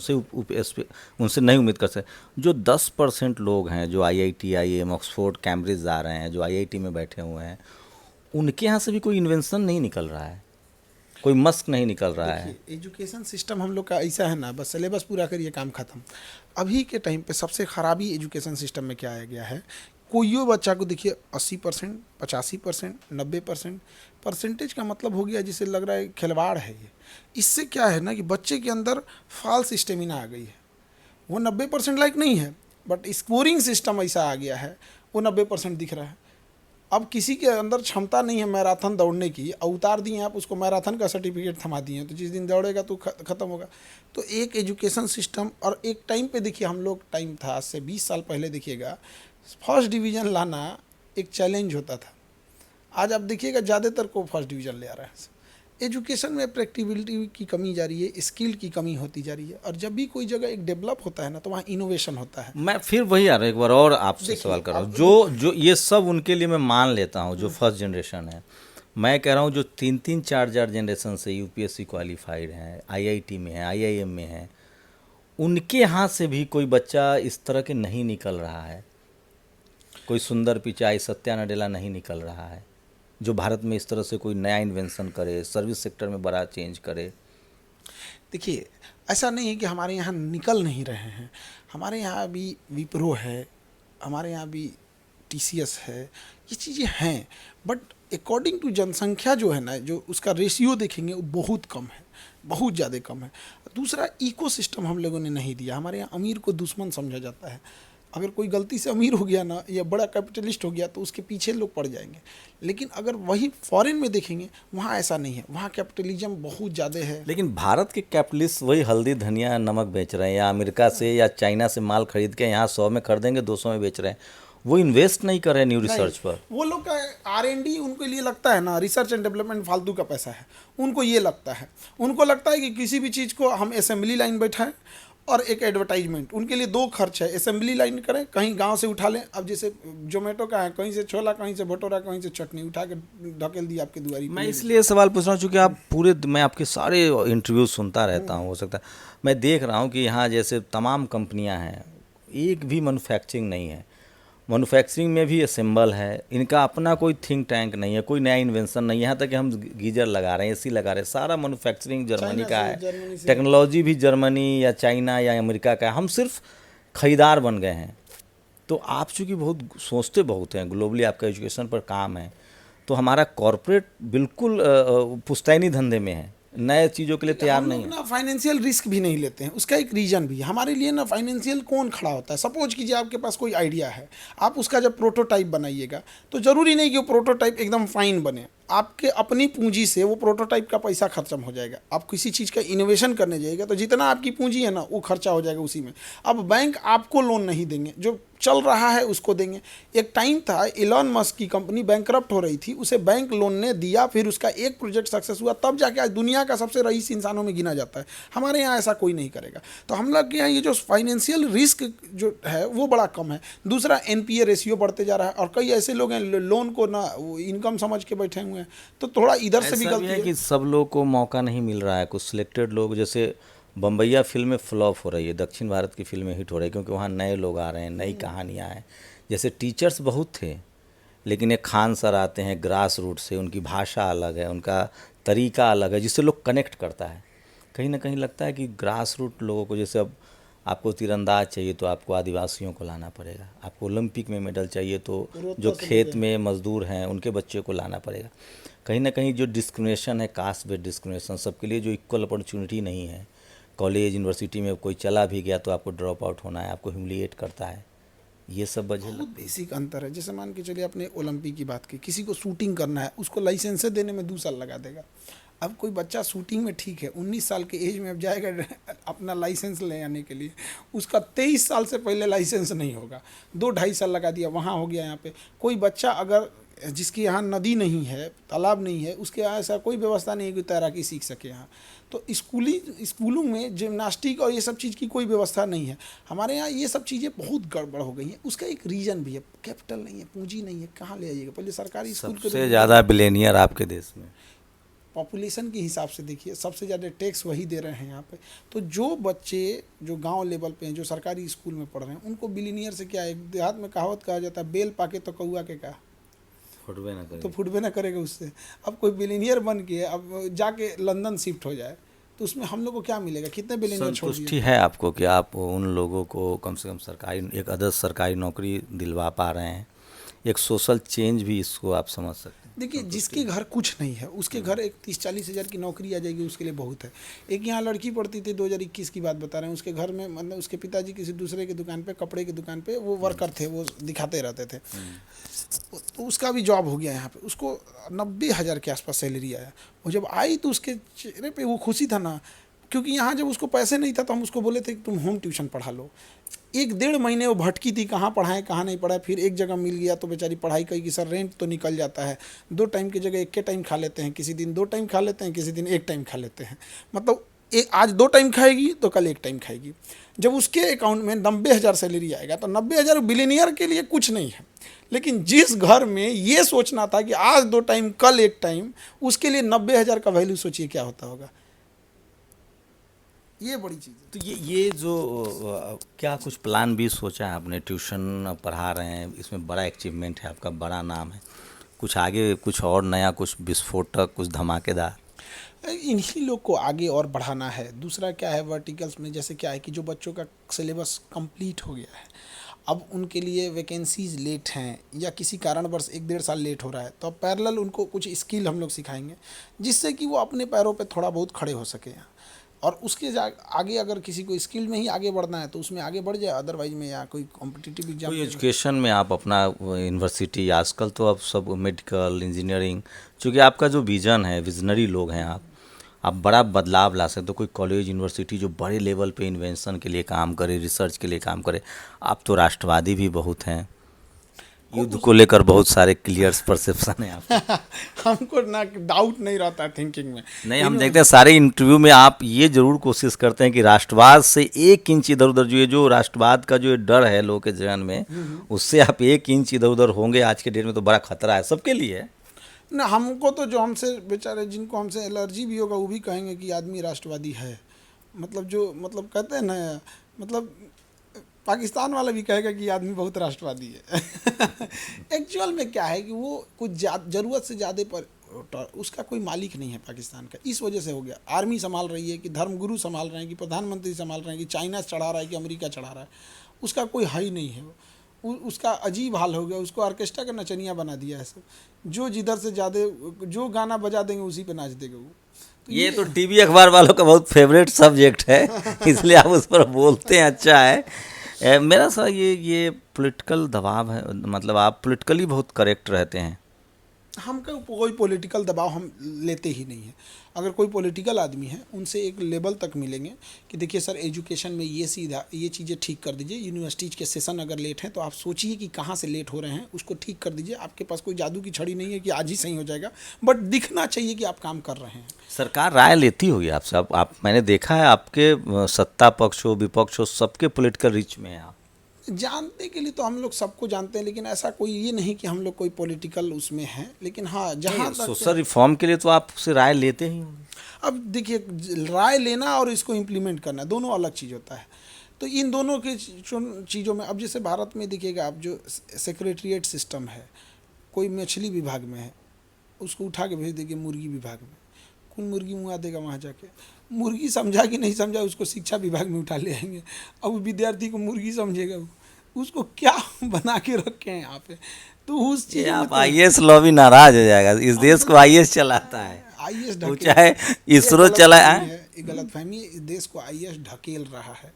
B: उनसे नहीं उम्मीद कर सकते। जो 10% लोग हैं जो IIT, IIM, ऑक्सफोर्ड, कैम्ब्रिज जा रहे हैं, जो IIT में बैठे हुए हैं, उनके यहाँ से भी कोई इन्वेंशन नहीं निकल रहा है, कोई मस्क नहीं निकल रहा है।
A: एजुकेशन सिस्टम हम लोग का ऐसा है ना, बस सिलेबस पूरा करिए काम खत्म। अभी के टाइम पे सबसे खराबी एजुकेशन सिस्टम में क्या आया गया है, कोई बच्चा को देखिए 80%, 85%, 90% परसेंटेज का मतलब हो गया जिसे लग रहा है खिलवाड़ है ये। इससे क्या है ना कि बच्चे के अंदर फॉल्स स्टेमिना आ गई है। वो 90% लायक नहीं है, बट स्कोरिंग सिस्टम ऐसा आ गया है, वो 90% दिख रहा है। अब किसी के अंदर क्षमता नहीं है मैराथन दौड़ने की, और उतार दिए आप उसको मैराथन का सर्टिफिकेट थमा दिए हैं, तो जिस दिन दौड़ेगा तो ख़त्म होगा। तो एक एजुकेशन सिस्टम, और एक टाइम पे देखिए हम लोग, टाइम था आज से 20 साल पहले, देखिएगा फर्स्ट डिवीज़न लाना एक चैलेंज होता था। आज आप देखिएगा ज़्यादातर को फर्स्ट डिवीज़न ले आ रहा है। एजुकेशन में प्रैक्टिबिलिटी की कमी जा रही है, स्किल की कमी होती जा रही है, और जब भी कोई जगह एक डेवलप होता है ना तो वहाँ इनोवेशन होता है।
B: मैं फिर वही आ रहा हूँ, एक बार और आपसे सवाल कर रहा हूँ। जो ये सब उनके लिए मैं मान लेता हूँ जो फर्स्ट जनरेशन है, मैं कह रहा हूँ जो 3-3, 4 जनरेशन से UPSC क्वालिफाइड हैं, IIT में है, IIM में है, उनके यहाँ से भी कोई बच्चा इस तरह के नहीं निकल रहा है। कोई सुंदर पिचाई, सत्या नडेला नहीं निकल रहा है जो भारत में इस तरह से कोई नया इन्वेंशन करे, सर्विस सेक्टर में बड़ा चेंज करे।
A: देखिए ऐसा नहीं है कि हमारे यहाँ निकल नहीं रहे हैं, हमारे यहाँ भी विप्रो है, हमारे यहाँ भी TCS है, ये चीज़ें हैं, बट अकॉर्डिंग टू जनसंख्या जो है ना, जो उसका रेशियो देखेंगे वो बहुत कम है, बहुत ज़्यादा कम है। दूसरा, इकोसिस्टम हम लोगों ने नहीं दिया। हमारे यहाँ अमीर को दुश्मन समझा जाता है। अगर कोई गलती से अमीर हो गया ना, या बड़ा कैपिटलिस्ट हो गया, तो उसके पीछे लोग पड़ जाएंगे। लेकिन अगर वही फॉरेन में देखेंगे, वहाँ ऐसा नहीं है, वहाँ कैपिटलिज्म बहुत ज़्यादा है।
B: लेकिन भारत के कैपिटलिस्ट वही हल्दी, धनिया, नमक बेच रहे हैं, या अमेरिका से या चाइना से माल खरीद के यहाँ 100 में खरीदेंगे, 200 में बेच रहे हैं। वो इन्वेस्ट नहीं कर रहे न्यू रिसर्च पर।
A: वो लोग का R&D उनको लिए लगता है ना, रिसर्च एंड डेवलपमेंट फालतू का पैसा है, उनको ये लगता है। उनको लगता है कि किसी भी चीज़ को हम असेंबली लाइन बैठाएं और एक एडवर्टाइजमेंट। उनके लिए दो खर्च है, असेंबली लाइन करें, कहीं गांव से उठा लें। अब जैसे जोमेटो का है, कहीं से छोला, कहीं से भटूरा, कहीं से चटनी उठा के ढकेल दी आपकी दुआरी।
B: मैं इसलिए सवाल पूछ रहा हूँ चूँकि आप मैं आपके सारे इंटरव्यू सुनता रहता हूँ, हो सकता है मैं देख रहा हूँ कि यहाँ जैसे तमाम कंपनियाँ हैं, एक भी मैन्युफैक्चरिंग नहीं है। मैन्युफैक्चरिंग में भी असेंबल है, इनका अपना कोई थिंक टैंक नहीं है, कोई नया इन्वेंशन नहीं है। यहाँ तक कि हम गीजर लगा रहे हैं, AC लगा रहे हैं, सारा मैन्युफैक्चरिंग जर्मनी का है, टेक्नोलॉजी भी जर्मनी या चाइना या अमेरिका का है। हम सिर्फ खरीदार बन गए हैं। तो आप चूँकि बहुत सोचते बहुत हैं, ग्लोबली आपका एजुकेशन पर काम है, तो हमारा कॉरपोरेट बिल्कुल पुश्तैनी धंधे में है, नए चीज़ों के लिए तैयार नहीं है।
A: ना फाइनेंशियल रिस्क भी नहीं लेते हैं, उसका एक रीज़न भी है। हमारे लिए ना फाइनेंशियल कौन खड़ा होता है। सपोज कीजिए आपके पास कोई आइडिया है, आप उसका जब प्रोटोटाइप बनाइएगा, तो ज़रूरी नहीं कि वो प्रोटोटाइप एकदम फाइन बने। आपके अपनी पूंजी से वो प्रोटोटाइप का पैसा खत्म हो जाएगा। आप किसी चीज़ का इनोवेशन करने जाइएगा तो जितना आपकी पूंजी है ना, वो खर्चा हो जाएगा उसी में। अब बैंक आपको लोन नहीं देंगे, जो चल रहा है उसको देंगे। एक टाइम था, इलॉन मस्क की कंपनी बैंकरप्ट हो रही थी, उसे बैंक लोन ने दिया, फिर उसका एक प्रोजेक्ट सक्सेस हुआ, तब जाके आज दुनिया का सबसे रईस इंसानों में गिना जाता है। हमारे यहाँ ऐसा कोई नहीं करेगा। तो हम लोग के यहाँ ये जो फाइनेंशियल रिस्क जो है वो बड़ा कम है। दूसरा, NPA रेशियो बढ़ते जा रहा है, और कई ऐसे लोग हैं लोन को ना इनकम समझ के बैठे हुए हैं। हैं, तो थोड़ा इधर से भी
B: ऐसा भी
A: गलती
B: है
A: है।
B: कि सब लोग को मौका नहीं मिल रहा है, कुछ सिलेक्टेड लोग, जैसे बम्बैया फिल्में फ्लॉप हो रही है, दक्षिण भारत की फिल्में हिट हो रही है क्योंकि वहाँ नए लोग आ रहे हैं, नई कहानियाँ हैं। जैसे टीचर्स बहुत थे, लेकिन एक खान सर आते हैं ग्रास रूट से, उनकी भाषा अलग है, उनका तरीका अलग है, जिससे लोग कनेक्ट करता है। कहीं ना कहीं लगता है कि ग्रास रूट लोगों को, जैसे अब आपको तीरंदाज चाहिए तो आपको आदिवासियों को लाना पड़ेगा, आपको ओलंपिक में मेडल चाहिए तो जो
A: रोहतक से
B: खेत में मजदूर हैं उनके बच्चे को लाना पड़ेगा। कहीं ना कहीं जो डिस्क्रिमिनेशन है, कास्ट बेस्ड डिस्क्रिमिनेशन, सबके लिए जो इक्वल अपॉर्चुनिटी नहीं है, कॉलेज यूनिवर्सिटी में कोई चला भी गया तो आपको ड्रॉप आउट होना है, आपको ह्यूमिलिएट करता है, ये सब वजह
A: बहुत
B: लगती है।
A: बेसिक अंतर है। जैसे मान के चलिए आपने ओलंपिक की बात की, किसी को शूटिंग करना है, उसको लाइसेंस देने में 2 साल लगा देगा। अब कोई बच्चा शूटिंग में ठीक है, 19 साल के एज में अब जाएगा अपना लाइसेंस ले आने के लिए, उसका 23 साल से पहले लाइसेंस नहीं होगा, 2-2.5 साल लगा दिया, वहाँ हो गया। यहाँ पे कोई बच्चा अगर जिसके यहाँ नदी नहीं है, तालाब नहीं है, उसके यहाँ ऐसा कोई व्यवस्था नहीं है कि तैराकी सीख सके यहाँ। तो स्कूलों में जिम्नास्टिक और ये सब चीज़ की कोई व्यवस्था नहीं है। हमारे यहाँ ये सब चीज़ें बहुत गड़बड़ हो गई हैं। उसका एक रीज़न भी है, कैपिटल नहीं है, पूंजी नहीं है, कहाँ ले आइएगा। पहले सरकारी स्कूल के
B: सबसे ज़्यादा बिलेनियर आपके देश में,
A: पॉपुलेशन के हिसाब से देखिए, सबसे ज़्यादा टैक्स वही दे रहे हैं यहाँ पे। तो जो बच्चे जो गांव लेवल पे हैं, जो सरकारी स्कूल में पढ़ रहे हैं, उनको बिलीनियर से क्या है। देहात में कहावत कहा जाता है, बेल पाके तो कौआ के का,
B: फुटबे ना
A: तो
B: करें।
A: फुटबे ना करेगा उससे। अब कोई बिलीनियर बन के अब जाके लंदन शिफ्ट हो जाए तो उसमें हम लोग को क्या मिलेगा, कितने बिलीनियर छोड़
B: संतुष्टि
A: दिए।
B: है आपको कि आप उन लोगों को कम से कम सरकारी, एक आदर्श सरकारी नौकरी दिलवा पा रहे हैं, एक सोशल चेंज भी इसको आप समझ सकते हैं?
A: देखिए, जिसके घर कुछ नहीं है उसके घर एक 30-40 हज़ार की नौकरी आ जाएगी, उसके लिए बहुत है। एक यहाँ लड़की पढ़ती थी, 2021 की बात बता रहे हैं, उसके घर में मतलब उसके पिताजी किसी दूसरे की दुकान पे, कपड़े की दुकान पे वो वर्कर थे, वो दिखाते रहते थे। तो उसका भी जॉब हो गया यहाँ पे, उसको 90,000 के आसपास सैलरी आया। और जब आई तो उसके चेहरे पे वो खुशी था ना, क्योंकि यहाँ जब उसको पैसे नहीं था तो हम उसको बोले थे कि तुम होम ट्यूशन पढ़ा लो। 1-1.5 महीने वो भटकी थी, कहाँ पढ़ाएं कहाँ नहीं पढ़ाएं। फिर एक जगह मिल गया तो बेचारी पढ़ाई कही कि सर रेंट तो निकल जाता है, 2 टाइम की जगह 1 टाइम खा लेते हैं, किसी दिन 2 टाइम खा लेते हैं, किसी दिन 1 टाइम खा लेते हैं। मतलब आज 2 टाइम खाएगी तो कल 1 टाइम खाएगी। जब उसके अकाउंट में 90,000 सैलरी आएगा तो 90,000 बिलियनियर के लिए कुछ नहीं है। लेकिन जिस घर में ये सोचना था कि आज 2 टाइम कल 1 टाइम, उसके लिए 90,000 का वैल्यू सोचिए क्या होता होगा। ये बड़ी चीज़ है।
B: तो ये जो क्या कुछ प्लान भी सोचा है आपने? ट्यूशन पढ़ा रहे हैं, इसमें बड़ा अचीवमेंट है आपका, बड़ा नाम है, कुछ आगे कुछ और नया, कुछ विस्फोटक, कुछ धमाकेदार?
A: इन्हीं लोग को आगे और बढ़ाना है। दूसरा क्या है, वर्टिकल्स में जैसे क्या है कि जो बच्चों का सिलेबस कंप्लीट हो गया है, अब उनके लिए वैकेंसीज लेट हैं या किसी कारणवश 1-1.5 साल लेट हो रहा है, तो अब पैरेलल उनको कुछ स्किल हम लोग सिखाएंगे जिससे कि वो अपने पैरों पे थोड़ा बहुत खड़े हो सके। और उसके आगे अगर किसी को स्किल में ही आगे बढ़ना है तो उसमें आगे बढ़ जाए, अदरवाइज में या कोई कॉम्पिटिटिव एग्जाम।
B: कोई एजुकेशन में आप अपना यूनिवर्सिटी, आजकल तो अब सब मेडिकल इंजीनियरिंग, चूँकि आपका जो विज़न है, विजनरी लोग हैं आप बड़ा बदलाव ला सकते हो। कोई कॉलेज यूनिवर्सिटी जो बड़े लेवल पे इन्वेंशन के लिए काम करे, रिसर्च के लिए काम करे। आप तो राष्ट्रवादी भी बहुत हैं, युद्ध को लेकर बहुत सारे क्लियर परसेप्शन है आप।
A: हमको ना डाउट नहीं रहता थिंकिंग में।
B: नहीं, हम देखते हैं सारे इंटरव्यू में आप ये जरूर कोशिश करते हैं कि राष्ट्रवाद से 1 इंच इधर उधर, जो राष्ट्रवाद का जो डर है लोगों के जहन में, उससे आप 1 इंच इधर उधर होंगे आज के डेट में तो बड़ा खतरा है सबके लिए।
A: ना हमको तो जो हमसे बेचारे जिनको हमसे एलर्जी भी होगा वो भी कहेंगे कि आदमी राष्ट्रवादी है। मतलब जो मतलब कहते हैं ना, मतलब पाकिस्तान वाला भी कहेगा कि आदमी बहुत राष्ट्रवादी है। एक्चुअल में क्या है कि वो कुछ ज़रूरत से ज़्यादा पर उसका कोई मालिक नहीं है पाकिस्तान का, इस वजह से हो गया। आर्मी संभाल रही है कि धर्मगुरु संभाल रहे हैं कि प्रधानमंत्री संभाल रहे हैं कि चाइना चढ़ा रहा है कि अमेरिका चढ़ा रहा है, उसका कोई हाई नहीं है। उसका अजीब हाल हो गया, उसको ऑर्केस्ट्रा का नचनिया बना दिया है सब। जो जिधर से ज़्यादा जो गाना बजा देंगे उसी पे नाच देगा वो। तो
B: ये तो टीवी अखबार वालों का बहुत फेवरेट सब्जेक्ट है, इसलिए आप उस पर बोलते हैं, अच्छा है। मेरा सा ये पॉलिटिकल दबाव है, मतलब आप पॉलिटिकली बहुत करेक्ट रहते हैं।
A: हमका कोई पॉलिटिकल दबाव हम लेते ही नहीं है। अगर कोई पॉलिटिकल आदमी है उनसे एक लेवल तक मिलेंगे कि देखिए सर एजुकेशन में ये चीज़ें ठीक कर दीजिए, यूनिवर्सिटी के सेशन अगर लेट हैं तो आप सोचिए कि कहाँ से लेट हो रहे हैं, उसको ठीक कर दीजिए। आपके पास कोई जादू की छड़ी नहीं है कि आज ही सही हो जाएगा, बट दिखना चाहिए कि आप काम कर रहे हैं।
B: सरकार राय लेती होगी आपसे, आप मैंने देखा है आपके सत्ता पक्ष हो विपक्ष हो सबके पॉलिटिकल रिच में हैं आप।
A: जानने के लिए तो हम लोग सबको जानते हैं, लेकिन ऐसा कोई ये नहीं कि हम लोग कोई पॉलिटिकल उसमें हैं, लेकिन हाँ जहाँ तक
B: सोशल रिफॉर्म के लिए तो आप उससे राय लेते ही होंगे।
A: अब देखिए, राय लेना और इसको इम्प्लीमेंट करना दोनों अलग चीज़ होता है। तो इन दोनों की चीज़ों में, अब जैसे भारत में देखिएगा आप, जो सेक्रेटरीट सिस्टम है, कोई मछली विभाग में है, उसको उठा के भेज देंगे मुर्गी विभाग में, कौन मुर्गी मुँगा देगा वहाँ जाके? मुर्गी समझा कि नहीं समझा, उसको शिक्षा विभाग में उठा ले आएंगे। अब विद्यार्थी को मुर्गी समझेगा, उसको क्या बना के रखे हैं यहाँ पे? तो उस चीज़ में
B: आप आईएएस लॉबी नाराज हो जाएगा, इस देश को आईएएस चलाता है,
A: आईएएस
B: वो चाहे इसरो चलाए।
A: ये गलतफहमी है, इस देश को आईएएस ढकेल रहा है,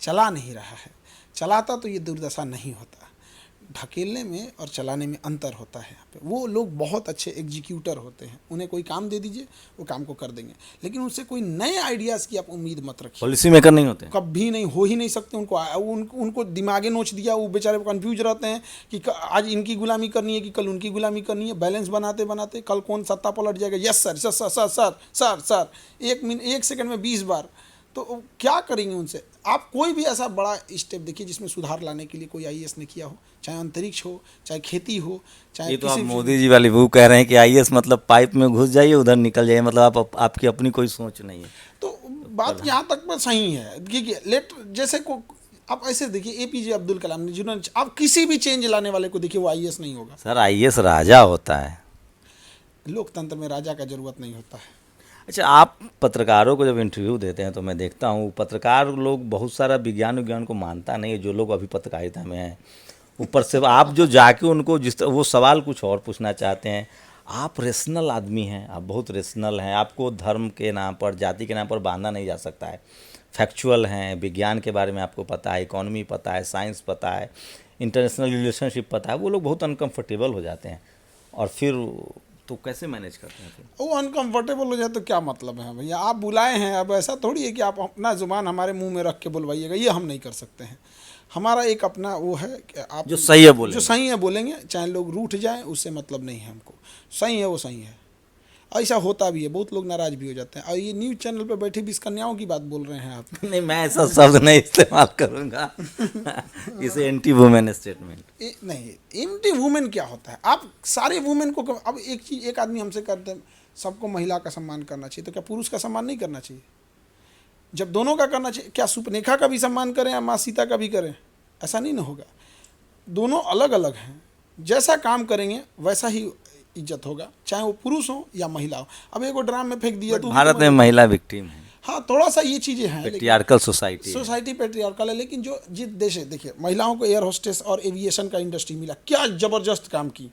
A: चला नहीं रहा है। चलाता तो ये दुर्दशा नहीं होता। ढकेलने में और चलाने में अंतर होता है। यहाँ पे वो लोग बहुत अच्छे एग्जीक्यूटर होते हैं, उन्हें कोई काम दे दीजिए वो काम को कर देंगे, लेकिन उनसे कोई नए आइडियाज़ की आप उम्मीद मत रखिए।
B: पॉलिसी मेकर नहीं होते,
A: कभी नहीं, हो ही नहीं सकते। उनको दिमागे नोच दिया, वो बेचारे कंफ्यूज रहते हैं कि आज इनकी गुलामी करनी है कि कल उनकी गुलामी करनी है। बैलेंस बनाते बनाते कल कौन सत्ता पलट जाएगा। Yes sir sir sir sir sir sir, 1 second में 20 बार। तो क्या करेंगे उनसे? आप कोई भी ऐसा बड़ा स्टेप देखिए जिसमें सुधार लाने के लिए कोई आईएएस ने किया हो, चाहे अंतरिक्ष हो, चाहे खेती हो, चाहे
B: ये तो आप मोदी जी वाली वो कह रहे हैं कि आईएएस मतलब पाइप में घुस जाइए उधर निकल जाइए, मतलब आपकी अपनी कोई सोच नहीं है।
A: तो बात यहाँ तक पर सही है। देखिए जैसे को आप ऐसे देखिए, एपीजे अब्दुल कलाम ने, जिन्होंने, आप किसी भी चेंज लाने वाले को देखिए, वो आईएएस नहीं होगा।
B: सर आईएएस राजा होता है,
A: लोकतंत्र में राजा का जरूरत नहीं होता है।
B: अच्छा, आप पत्रकारों को जब इंटरव्यू देते हैं तो मैं देखता हूँ पत्रकार लोग बहुत सारा विज्ञान को मानता नहीं है, जो लोग अभी पत्रकारिता में हैं। ऊपर से आप जो जाके उनको वो सवाल कुछ और पूछना चाहते हैं। आप रेशनल आदमी हैं, आप बहुत रेशनल हैं, आपको धर्म के नाम पर, जाति के नाम पर बांधा नहीं जा सकता है। फैक्चुअल हैं, विज्ञान के बारे में आपको पता है, इकोनॉमी पता है, साइंस पता है, इंटरनेशनल रिलेशनशिप पता है। वो लोग बहुत अनकम्फर्टेबल हो जाते हैं और फिर तो कैसे मैनेज करते हैं फिर?
A: वो अनकंफर्टेबल हो जाए तो क्या मतलब है भैया? आप बुलाए हैं, अब ऐसा थोड़ी है कि आप अपना जुबान हमारे मुंह में रख के बुलवाइएगा, ये हम नहीं कर सकते हैं। हमारा एक अपना वो है कि आप
B: जो सही है बोलेंगे,
A: जो सही है बोलेंगे, चाहे लोग रूठ जाएं, उससे मतलब नहीं है हमको। सही है वो सही है। ऐसा होता भी है, बहुत लोग नाराज भी हो जाते हैं। और ये न्यूज़ चैनल पे बैठे 20 कन्याओं की बात बोल रहे हैं आप।
B: नहीं, मैं ऐसा शब्द नहीं इस्तेमाल करूंगा। इसे एंटी वुमेन स्टेटमेंट
A: नहीं, एंटी वुमेन क्या होता है? आप सारे वुमेन को, अब एक चीज़, एक आदमी हमसे कहते हैं सबको महिला का सम्मान करना चाहिए, तो क्या पुरुष का सम्मान नहीं करना चाहिए? जब दोनों का करना चाहिए, क्या सुपनेखा का भी सम्मान करें या माँ सीता का भी करें? ऐसा नहीं ना होगा। दोनों अलग अलग हैं, जैसा काम करेंगे वैसा ही इज्जत होगा, चाहे वो पुरुष हो या महिला हो। अब एक ड्राम में फेंक दिया तो
B: भारत में महिला विक्टिम है।
A: हाँ, थोड़ा सा ये चीज़ें हैं,
B: पेट्रियार्कल सोसाइटी
A: पेट्रियार्कल है। लेकिन जो जिस देश है, देखिए महिलाओं को एयर होस्टेस और एविएशन का इंडस्ट्री मिला, क्या ज़बरदस्त काम की।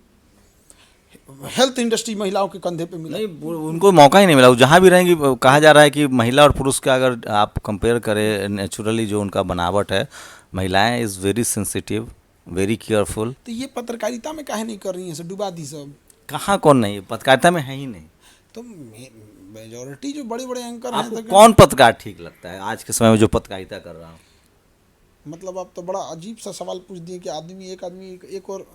A: हेल्थ इंडस्ट्री महिलाओं के कंधे पे मिला।
B: नहीं, उनको मौका ही नहीं मिला। वो जहाँ भी रहेंगी, कहा जा रहा है कि महिला और पुरुष का अगर आप कंपेयर करें, नेचुरली जो उनका बनावट है, महिलाएं is very sensitive, very careful.
A: तो ये पत्रकारिता में काहे नहीं कर रही हैं? सब डुबा दी सब।
B: कहाँ कौन नहीं, पत्रकारिता में है ही नहीं।
A: तो मेजॉरिटी जो बड़े बड़े एंकर हैं,
B: आपको कौन पत्रकार ठीक लगता है आज के समय में जो पत्रकारिता कर रहा हूँ?
A: मतलब आप तो बड़ा अजीब सा सवाल पूछ दिए कि एक आदमी एक और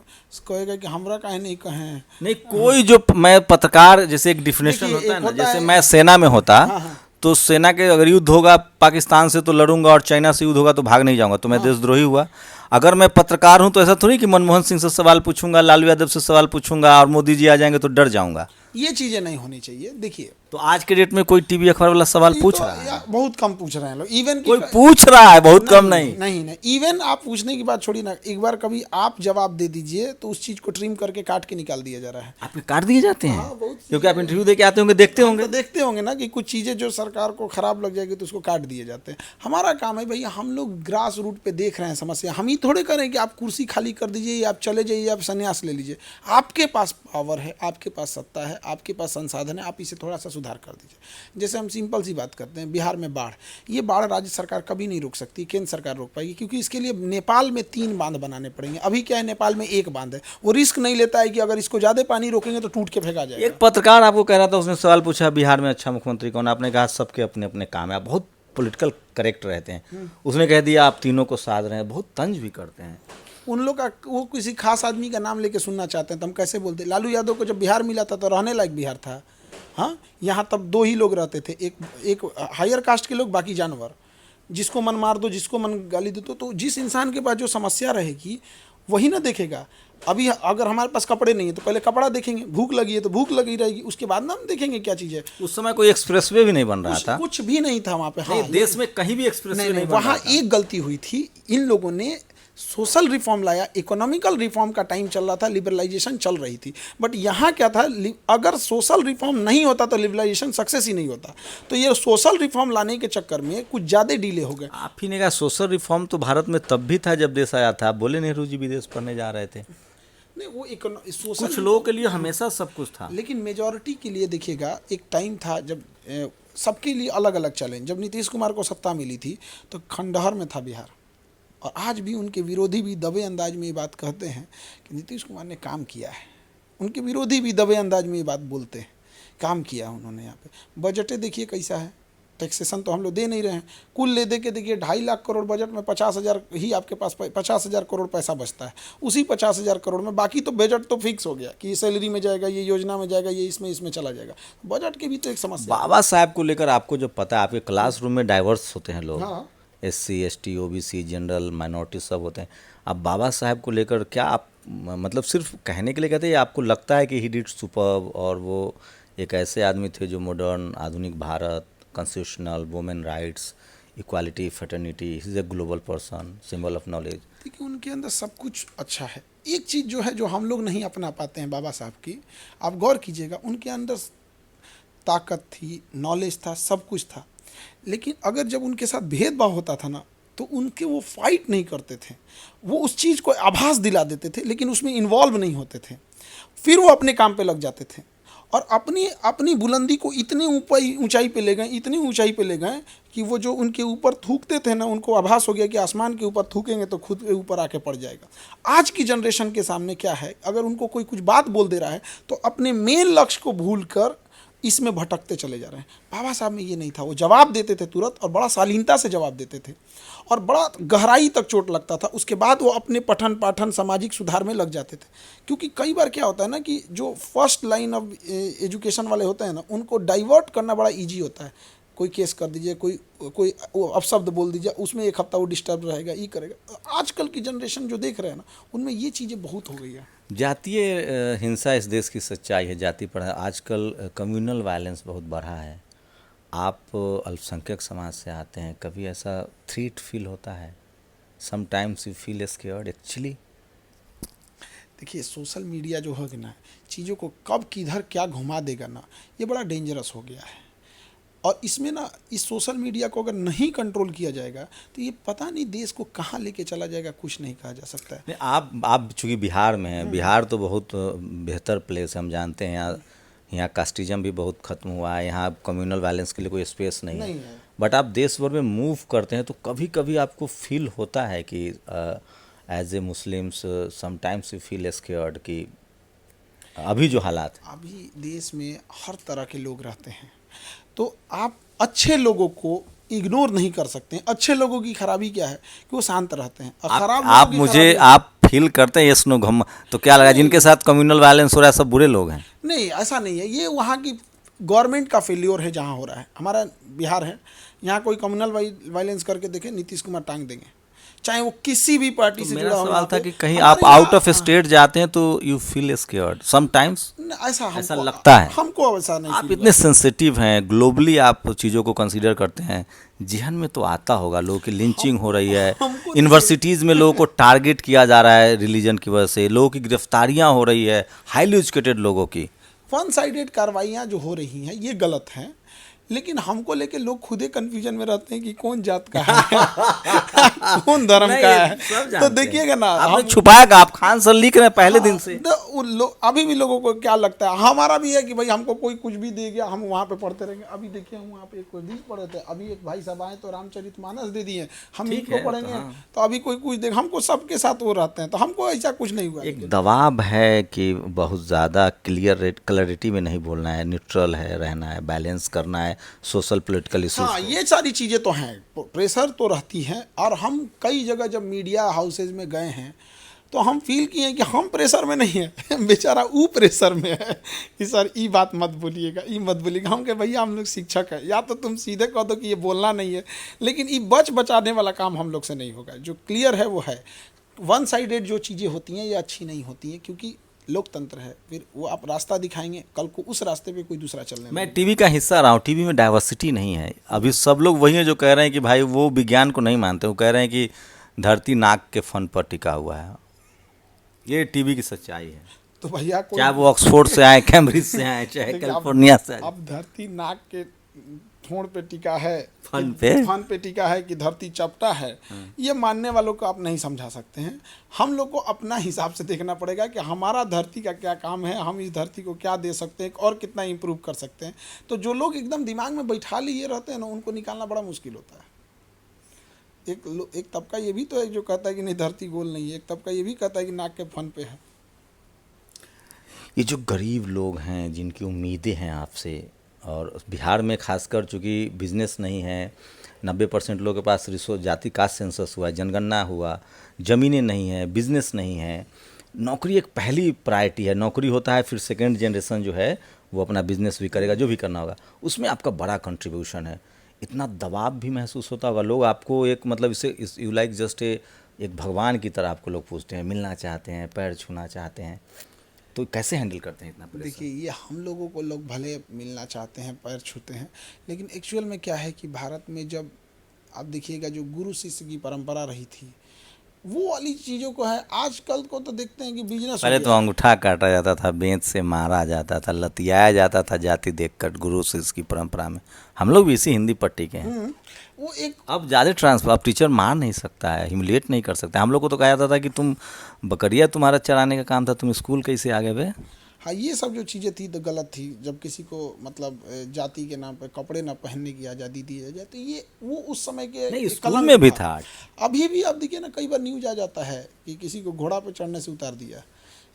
A: कहेगा कि हमरा काहे नहीं कहें।
B: नहीं, कोई जो, मैं पत्रकार, जैसे एक डिफिनेशन होता है ना, जैसे मैं सेना में होता, तो सेना के अगर युद्ध होगा पाकिस्तान से तो लड़ूंगा, और चाइना से युद्ध होगा तो भाग नहीं जाऊंगा, तो मैं देशद्रोही हुआ। अगर मैं पत्रकार हूं तो ऐसा थोड़ी कि मनमोहन सिंह से सवाल पूछूंगा, लालू यादव से सवाल पूछूंगा और मोदी जी आ जाएंगे तो डर जाऊंगा।
A: ये चीज़ें नहीं होनी चाहिए। देखिए,
B: तो आज के डेट में कोई टीवी अखबार वाला सवाल पूछ
A: तो
B: रहा है?
A: बहुत कम पूछ रहे हैं लोग। इवन
B: कोई पूछ रहा है, बहुत कम नहीं।
A: नहीं, इवन आप पूछने की बात छोड़िए ना, एक बार कभी आप जवाब दे दीजिए तो उस चीज़ को ट्रिम करके काट के निकाल दिया जा रहा है।
B: आपके काट दिए जाते हैं?
A: हाँ, बहुत,
B: क्योंकि आप इंटरव्यू दे के आते होंगे, देखते होंगे।
A: तो देखते होंगे ना कि कुछ चीज़ें जो सरकार को खराब लग जाएगी तो उसको काट दिए जाते हैं। हमारा काम है भैया, हम लोग ग्रास रूट पे देख रहे हैं समस्या। हम ही थोड़े करें कि आप कुर्सी खाली कर दीजिए या आप चले जाइए, आप संन्यास ले लीजिए। आपके पास पावर है, आपके पास सत्ता है, आपके पास संसाधन है, आप इसे थोड़ा सा सुधार कर दीजिए। जैसे हम सिंपल सी बात करते हैं, बिहार में बाढ़, ये बाढ़ राज्य सरकार कभी नहीं रोक सकती, केंद्र सरकार रोक पाएगी, क्योंकि इसके लिए नेपाल में 3 बांध बनाने पड़ेंगे। अभी क्या है, नेपाल में 1 बांध है। वो रिस्क नहीं लेता है कि अगर इसको ज़्यादा पानी रोकेंगे तो टूट के फेंका जाएगा।
B: एक पत्रकार आपको कह रहा था, उसने सवाल पूछा बिहार में अच्छा मुख्यमंत्री कौन? आपने कहा सबके अपने अपने काम है, आप बहुत पॉलिटिकल करेक्ट रहते हैं। उसने कह दिया आप तीनों को साध रहे हैं, बहुत तंज भी करते हैं।
A: उन लोग का, वो किसी खास आदमी का नाम लेके सुनना चाहते हैं तो हम कैसे बोलते? लालू यादव को जब बिहार मिला था तो रहने लायक बिहार था। हाँ, यहाँ तब 2 ही लोग रहते थे, एक हायर कास्ट के लोग, बाकी जानवर। जिसको मन मार दो, जिसको मन गाली दो। तो जिस इंसान के पास जो समस्या रहेगी वही ना देखेगा। अभी अगर हमारे पास कपड़े नहीं है तो पहले कपड़ा देखेंगे, भूख लगी है तो भूख लगी रहेगी, उसके बाद ना हम देखेंगे क्या चीज़ है।
B: उस समय कोई एक्सप्रेसवे भी नहीं बन रहा था,
A: कुछ भी नहीं था वहाँ पे। हाँ,
B: नहीं, देश में कहीं भी एक्सप्रेसवे नहीं बन रहा
A: वहाँ
B: था।
A: एक गलती हुई थी, इन लोगों ने सोशल रिफॉर्म लाया, इकोनॉमिकल रिफॉर्म का टाइम चल रहा था, लिबरलाइजेशन चल रही थी। बट यहाँ क्या था, अगर सोशल रिफॉर्म नहीं होता तो लिबरलाइजेशन सक्सेस ही नहीं होता। तो ये सोशल रिफॉर्म लाने के चक्कर में कुछ ज़्यादा डिले हो गए।
B: आप ही ने कहा सोशल रिफॉर्म तो भारत में तब भी था जब देश आया था। आप बोले नेहरू जी विदेश पढ़ने जा रहे थे।
A: नहीं, वो सोशल
B: कुछ लोगों के लिए हमेशा सब कुछ था,
A: लेकिन मेजॉरिटी के लिए देखिएगा, एक टाइम था जब सबके लिए अलग अलग चैलेंज। जब नीतीश कुमार को सत्ता मिली थी तो खंडहर में था बिहार, और आज भी उनके विरोधी भी दबे अंदाज में ये बात कहते हैं कि नीतीश कुमार ने काम किया है। उनके विरोधी भी दबे अंदाज में ये बात बोलते हैं, काम किया है उन्होंने। यहाँ पे बजटें देखिए कैसा है, टैक्सेशन तो हम लोग दे नहीं रहे हैं। कुल ले दे के देखिए 2.5 लाख करोड़ बजट में 50,000 ही आपके पास 50,000 करोड़ पैसा बचता है। उसी 50,000 करोड़ में बाकी तो बजट तो फिक्स हो गया कि ये सैलरी में जाएगा, ये योजना में जाएगा, ये इसमें चला जाएगा। बजट की भी तो एक समस्या है।
B: बाबा साहब को लेकर आपको जो पता है, आपके क्लासरूम में डाइवर्स होते हैं लोग,
A: हाँ।
B: SC ST OBC general minority सब होते हैं। अब बाबा साहब को लेकर क्या आप मतलब सिर्फ कहने के लिए कहते हैं, या आपको लगता है कि ही डिड सुपर्ब, और वो एक ऐसे आदमी थे जो मॉडर्न आधुनिक Bharat, constitutional, women rights, equality, fraternity, he is a global person, symbol of knowledge.
A: देखिए उनके अंदर सब कुछ अच्छा है। एक चीज़ जो है जो हम लोग नहीं अपना पाते हैं बाबा साहब की, आप गौर कीजिएगा, उनके अंदर ताकत थी, नॉलेज था, सब कुछ था। लेकिन अगर जब उनके साथ भेदभाव होता था ना, तो उनके वो फाइट नहीं करते थे, वो उस चीज़ को आभास दिला देते थे लेकिन उसमें इन्वॉल्व नहीं होते थे। फिर वो अपने काम पे लग जाते थे और अपनी अपनी बुलंदी को इतनी ऊंचाई पे ले गए, इतनी ऊंचाई पे ले गए कि वो जो उनके ऊपर थूकते थे ना, उनको आभास हो गया कि आसमान के ऊपर थूकेंगे तो खुद के ऊपर आके पड़ जाएगा। आज की जनरेशन के सामने क्या है, अगर उनको कोई कुछ बात बोल दे रहा है तो अपने मेन लक्ष्य को भूल कर इसमें भटकते चले जा रहे हैं। बाबा साहब में ये नहीं था, वो जवाब देते थे तुरंत और बड़ा शालीनता से जवाब देते थे और बड़ा गहराई तक चोट लगता था। उसके बाद वो अपने पठन पाठन सामाजिक सुधार में लग जाते थे। क्योंकि कई बार क्या होता है ना कि जो फर्स्ट लाइन ऑफ एजुकेशन वाले होते हैं ना, उनको डाइवर्ट करना बड़ा ईजी होता है। कोई केस कर दीजिए, कोई अपशब्द बोल दीजिए, उसमें एक हफ्ता वो डिस्टर्ब रहेगा, ये करेगा। आजकल की जनरेशन जो देख रहे हैं ना, उनमें ये चीज़ें बहुत हो गई है।
B: जातीय हिंसा इस देश की सच्चाई है, जाति पर आजकल कम्युनल वायलेंस बहुत बढ़ा है। आप अल्पसंख्यक समाज से आते हैं, कभी ऐसा थ्रेट फील होता है? Sometimes you feel scared actually?
A: देखिए सोशल मीडिया जो है ना, चीज़ों को कब किधर क्या घुमा देगा ना, ये बड़ा डेंजरस हो गया है। और इसमें ना, इस सोशल मीडिया को अगर नहीं कंट्रोल किया जाएगा तो ये पता नहीं देश को कहाँ लेके चला जाएगा, कुछ नहीं कहा जा सकता है।
B: नहीं, आप चूँकि बिहार में हैं, बिहार तो बहुत बेहतर प्लेस है, हम जानते हैं। यहाँ कास्टिज्म भी बहुत खत्म हुआ है, यहाँ कम्युनल वायलेंस के लिए कोई स्पेस नहीं है। बट आप देश भर में मूव करते हैं तो कभी कभी आपको फील होता है कि as a Muslims sometimes you feel scared कि अभी जो हालात हैं?
A: अभी देश में हर तरह के लोग रहते हैं, तो आप अच्छे लोगों को इग्नोर नहीं कर सकते हैं। अच्छे लोगों की खराबी क्या है कि वो शांत रहते हैं, और खराब
B: आप मुझे आप फील करते हैं यस नो घम, तो क्या लगा जिनके साथ कम्युनल वायलेंस हो रहा है सब बुरे लोग हैं?
A: नहीं, ऐसा नहीं है। ये वहाँ की गवर्नमेंट का फेल्योर है जहाँ हो रहा है। हमारा बिहार है, यहाँ कोई कम्युनल वायलेंस करके देखे, नीतीश कुमार टांग देंगे, चाहे वो किसी भी पार्टी से जुड़ा हो।
B: सवाल था कि कहीं आप आउट ऑफ स्टेट जाते हैं तो यू फील स्केयर्ड समटाइम्स?
A: ऐसा
B: लगता है
A: हमको, ऐसा नहीं।
B: आप इतने सेंसिटिव हैं, ग्लोबली आप चीज़ों को कंसीडर करते हैं, जिहन में तो आता होगा लोगों की लिंचिंग हो रही है, यूनिवर्सिटीज़ में लोगों को टारगेट किया जा रहा है रिलीजन की वजह से, लोगों की गिरफ्तारियां हो रही है, हाईली एजुकेटेड लोगों की।
A: वन साइडेड कार्रवाइयाँ जो हो रही हैं ये गलत हैं, लेकिन हमको लेके लोग खुद ही कंफ्यूजन में रहते हैं कि कौन जात का है कौन धर्म का है। तो देखिएगा ना,
B: आपने छुपाया, आप खान सर लिख रहे हैं पहले दिन से।
A: अभी भी लोगों को क्या लगता है, हमारा भी है कि भाई हमको कोई कुछ भी दे गया हम वहाँ पे पढ़ते रहेंगे। अभी देखिए हम वहाँ पे एक दिन पढ़े थे, अभी एक भाई साहब आए तो रामचरितमानस दे दिए, हम इनको पढ़ेंगे तो अभी कोई कुछ देख, हमको सबके साथ वो रहते हैं, तो हमको ऐसा कुछ नहीं हुआ।
B: एक दबाव है कि बहुत ज़्यादा क्लैरिटी में नहीं बोलना है, न्यूट्रल है रहना है, बैलेंस करना है सोशल पॉलिटिकल इश्यूज।
A: हाँ, ये सारी चीज़ें तो हैं, प्रेशर तो रहती हैं। और हम कई जगह जब मीडिया हाउसेज में गए हैं तो हम फील किए कि हम प्रेशर में नहीं है बेचारा वो प्रेशर में है कि सर ये बात मत बोलिएगा, ये मत बोलिएगा। हम कहे भैया हम लोग शिक्षक हैं, या तो तुम सीधे कह दो कि ये बोलना नहीं है, लेकिन ये बचाने वाला काम हम लोग से नहीं होगा। जो क्लियर है वो है, वन साइडेड जो चीज़ें होती हैं ये अच्छी नहीं होती हैं, क्योंकि लोकतंत्र है। फिर वो आप रास्ता दिखाएंगे, कल को उस रास्ते पे कोई दूसरा चलने
B: मैं
A: लगेगा।
B: टीवी का हिस्सा रहा हूँ, टीवी में डाइवर्सिटी नहीं है। अभी सब लोग वही हैं जो कह रहे हैं कि भाई वो विज्ञान को नहीं मानते, वो कह रहे हैं कि धरती नाक के फन पर टिका हुआ है। ये टीवी की सच्चाई है,
A: तो भैया कोई
B: चाहे वो ऑक्सफोर्ड से आए, कैम्ब्रिज से आए, चाहे
A: देखिए,
B: कैलिफोर्निया से आए।
A: अब धरती नाक के ठोड़ पे टिका है,
B: फन
A: कि
B: पे।
A: पे टिका है कि धरती चपटा है, ये मानने वालों को आप नहीं समझा सकते हैं। हम लोग को अपना हिसाब से देखना पड़ेगा कि हमारा धरती का क्या काम है, हम इस धरती को क्या दे सकते हैं और कितना इम्प्रूव कर सकते हैं। तो जो लोग एकदम दिमाग में बैठा लिए रहते हैं ना, उनको निकालना बड़ा मुश्किल होता है। एक तबका ये भी तो है जो कहता है कि नहीं धरती गोल नहीं है, एक तबका ये भी कहता है कि नाक के फन पे है।
B: ये जो गरीब लोग हैं जिनकी उम्मीदें हैं आपसे, और बिहार में खासकर चूँकि बिजनेस नहीं है, 90% लोगों के पास रिसोर्स, जाति कास्ट सेंसस हुआ, जनगणना हुआ, ज़मीनें नहीं है, बिजनेस नहीं है, नौकरी एक पहली प्रायोरिटी है। नौकरी होता है, फिर सेकेंड जनरेशन जो है वो अपना बिजनेस भी करेगा, जो भी करना होगा, उसमें आपका बड़ा कंट्रीब्यूशन है। इतना दबाव भी महसूस होता होगा, लोग आपको एक मतलब इसे यू लाइक जस्ट एक भगवान की तरह आपको लोग पूछते हैं, मिलना चाहते हैं, पैर छूना चाहते हैं, तो कैसे हैंडल करते हैं इतना प्रेशर?
A: देखिए, ये हम लोगों को लोग भले मिलना चाहते हैं, पैर छूते हैं, लेकिन एक्चुअल में क्या है कि भारत में जब आप देखिएगा जो गुरु शिष्य की परंपरा रही थी, वो वाली चीज़ों को है। आजकल को तो देखते हैं कि बिजनेस
B: पहले तो अंगूठा काटा जाता था, बेंत से मारा जाता था, लतियाया जाता था जाति देखकर, गुरु शिष्य की परंपरा में। हम लोग भी इसी हिंदी पट्टी के हैं।
A: वो एक
B: अब ज़्यादा ट्रांसफर, अब टीचर मार नहीं सकता है, ह्यूमिलेट नहीं कर सकता। हम लोग को तो कहा जाता था कि तुम बकरिया तुम्हारा चराने का काम था, तुम स्कूल कैसे आगे बे?
A: हाँ, ये सब जो चीज़ें थी तो गलत थी। जब किसी को मतलब जाति के नाम पे कपड़े ना पहनने की आज़ादी दी जाए, तो ये वो उस समय के
B: नहीं,
A: एक
B: स्कूल
A: कलंक
B: में भी था।
A: अभी भी आप देखिए ना, कई बार न्यूज आ जाता है कि किसी को घोड़ा पे चढ़ने से उतार दिया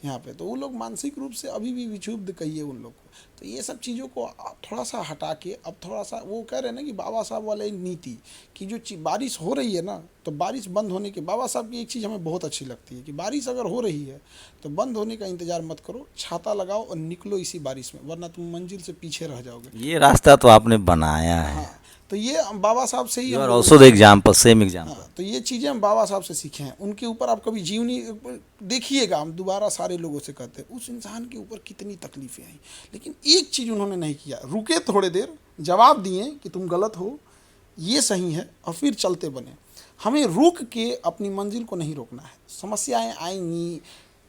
A: यहाँ पे, तो वो लोग मानसिक रूप से अभी भी विक्षुब्ध कहिए उन लोग को। तो ये सब चीज़ों को आप थोड़ा सा हटा के, अब थोड़ा सा वो कह रहे हैं ना कि बाबा साहब वाले नीति कि जो बारिश हो रही है ना, तो बारिश बंद होने के, बाबा साहब की एक चीज़ हमें बहुत अच्छी लगती है कि बारिश अगर हो रही है तो बंद होने का इंतज़ार मत करो, छाता लगाओ और निकलो इसी बारिश में, वरना तुम मंजिल से पीछे रह जाओगे।
B: ये रास्ता तो आपने बनाया है।
A: हाँ, तो ये बाबा साहब से ही
B: यू
A: हम
B: आर
A: लोग-
B: also the example, same example.
A: हाँ, तो ये चीज़ें हम बाबा साहब से सीखे हैं। उनके ऊपर आप कभी जीवनी देखिएगा, हम दोबारा सारे लोगों से कहते हैं उस इंसान के ऊपर कितनी तकलीफ़ें आई, लेकिन एक चीज़ उन्होंने नहीं किया, रुके थोड़े देर, जवाब दिए कि तुम गलत हो, ये सही है, और फिर चलते बने। हमें रुक के अपनी मंजिल को नहीं रोकना है। समस्याएं आएंगी,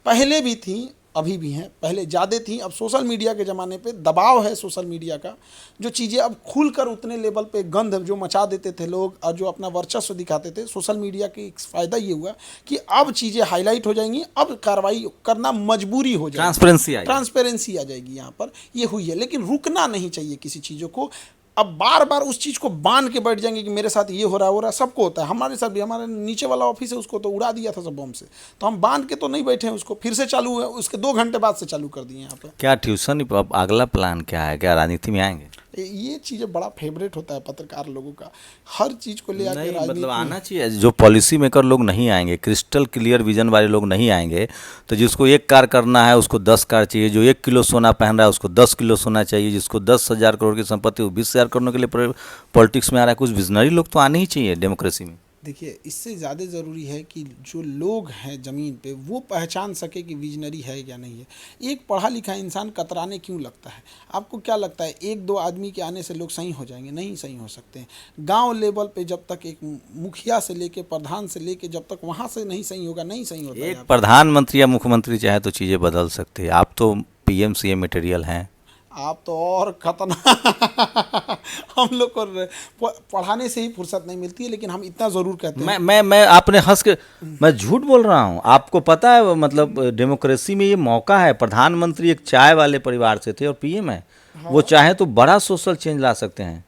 A: पहले भी थी, अभी भी हैं, पहले ज़्यादा थी। अब सोशल मीडिया के ज़माने पे दबाव है सोशल मीडिया का, जो चीज़ें अब खुलकर उतने लेवल पे गंध जो मचा देते थे लोग और जो अपना वर्चस्व दिखाते थे, सोशल मीडिया की एक फ़ायदा ये हुआ कि अब चीज़ें हाईलाइट हो जाएंगी, अब कार्रवाई करना मजबूरी हो जाएगी, ट्रांसपेरेंसी आ जाएगी यहाँ पर। ये हुई है, लेकिन रुकना नहीं चाहिए किसी चीज़ों को। अब बार बार उस चीज़ को बांध के बैठ जाएंगे कि मेरे साथ ये हो रहा है, सबको होता है, हमारे साथ भी। हमारे नीचे वाला ऑफिस है, उसको तो उड़ा दिया था सब बम से, तो हम बांध के तो नहीं बैठे हैं, उसको फिर से चालू है, उसके 2 घंटे बाद से चालू कर दिए यहाँ पर।
B: क्या ट्यूशन, अब अगला प्लान क्या है? क्या राजनीति में आएंगे?
A: ये चीज़ें बड़ा फेवरेट होता है पत्रकार लोगों का, हर चीज़ को ले आके
B: नहीं,
A: राजनीति
B: मतलब
A: में।
B: आना चाहिए। जो पॉलिसी मेकर लोग नहीं आएंगे, क्रिस्टल क्लियर विजन वाले लोग नहीं आएंगे, तो जिसको 1 कार करना है उसको 10 कार चाहिए, जो 1 किलो सोना पहन रहा है उसको 10 किलो सोना चाहिए, जिसको 10,000 करोड़ की संपत्ति वो 20,000 करोड़ के लिए पॉलिटिक्स में आ रहा है। कुछ विजनरी लोग तो आने ही चाहिए डेमोक्रेसी में।
A: देखिए, इससे ज़्यादा ज़रूरी है कि जो लोग हैं ज़मीन पे वो पहचान सके कि विजनरी है या नहीं है। एक पढ़ा लिखा इंसान कतराने क्यों लगता है? आपको क्या लगता है 1-2 आदमी के आने से लोग सही हो जाएंगे? नहीं सही हो सकते हैं। गांव लेवल पे जब तक एक मुखिया से लेके प्रधान से लेके जब तक वहाँ से नहीं सही होगा, नहीं सही होता है।
B: एक प्रधानमंत्री या मुख्यमंत्री चाहे तो चीज़ें बदल सकते हैं। आप तो PM CM मटेरियल हैं।
A: आप तो और खतरनाक हम लोग को पढ़ाने से ही फुर्सत नहीं मिलती है, लेकिन हम इतना ज़रूर कहते हैं।
B: मैं आपने हंस के, मैं झूठ बोल रहा हूँ? आपको पता है, मतलब डेमोक्रेसी में ये मौका है। प्रधानमंत्री एक चाय वाले परिवार से थे और PM है। वो चाहे तो बड़ा सोशल चेंज ला सकते हैं।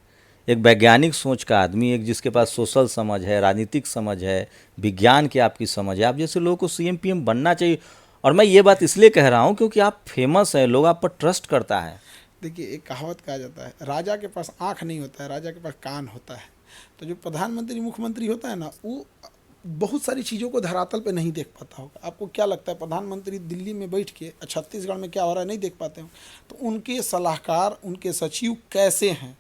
B: एक वैज्ञानिक सोच का आदमी, एक जिसके पास सोशल समझ है, राजनीतिक समझ है, विज्ञान की आपकी समझ है, आप जैसे लोगों को CM PM बनना चाहिए। और मैं ये बात इसलिए कह रहा हूँ क्योंकि आप फेमस हैं, लोग आप पर ट्रस्ट करता है।
A: देखिए, एक कहावत कहा जाता है, राजा के पास आँख नहीं होता है, राजा के पास कान होता है। तो जो प्रधानमंत्री मुख्यमंत्री होता है ना, वो बहुत सारी चीज़ों को धरातल पे नहीं देख पाता होगा। आपको क्या लगता है प्रधानमंत्री दिल्ली में बैठ के छत्तीसगढ़ में क्या हो रहा है नहीं देख पाते हो? तो उनके सलाहकार, उनके सचिव कैसे हैं,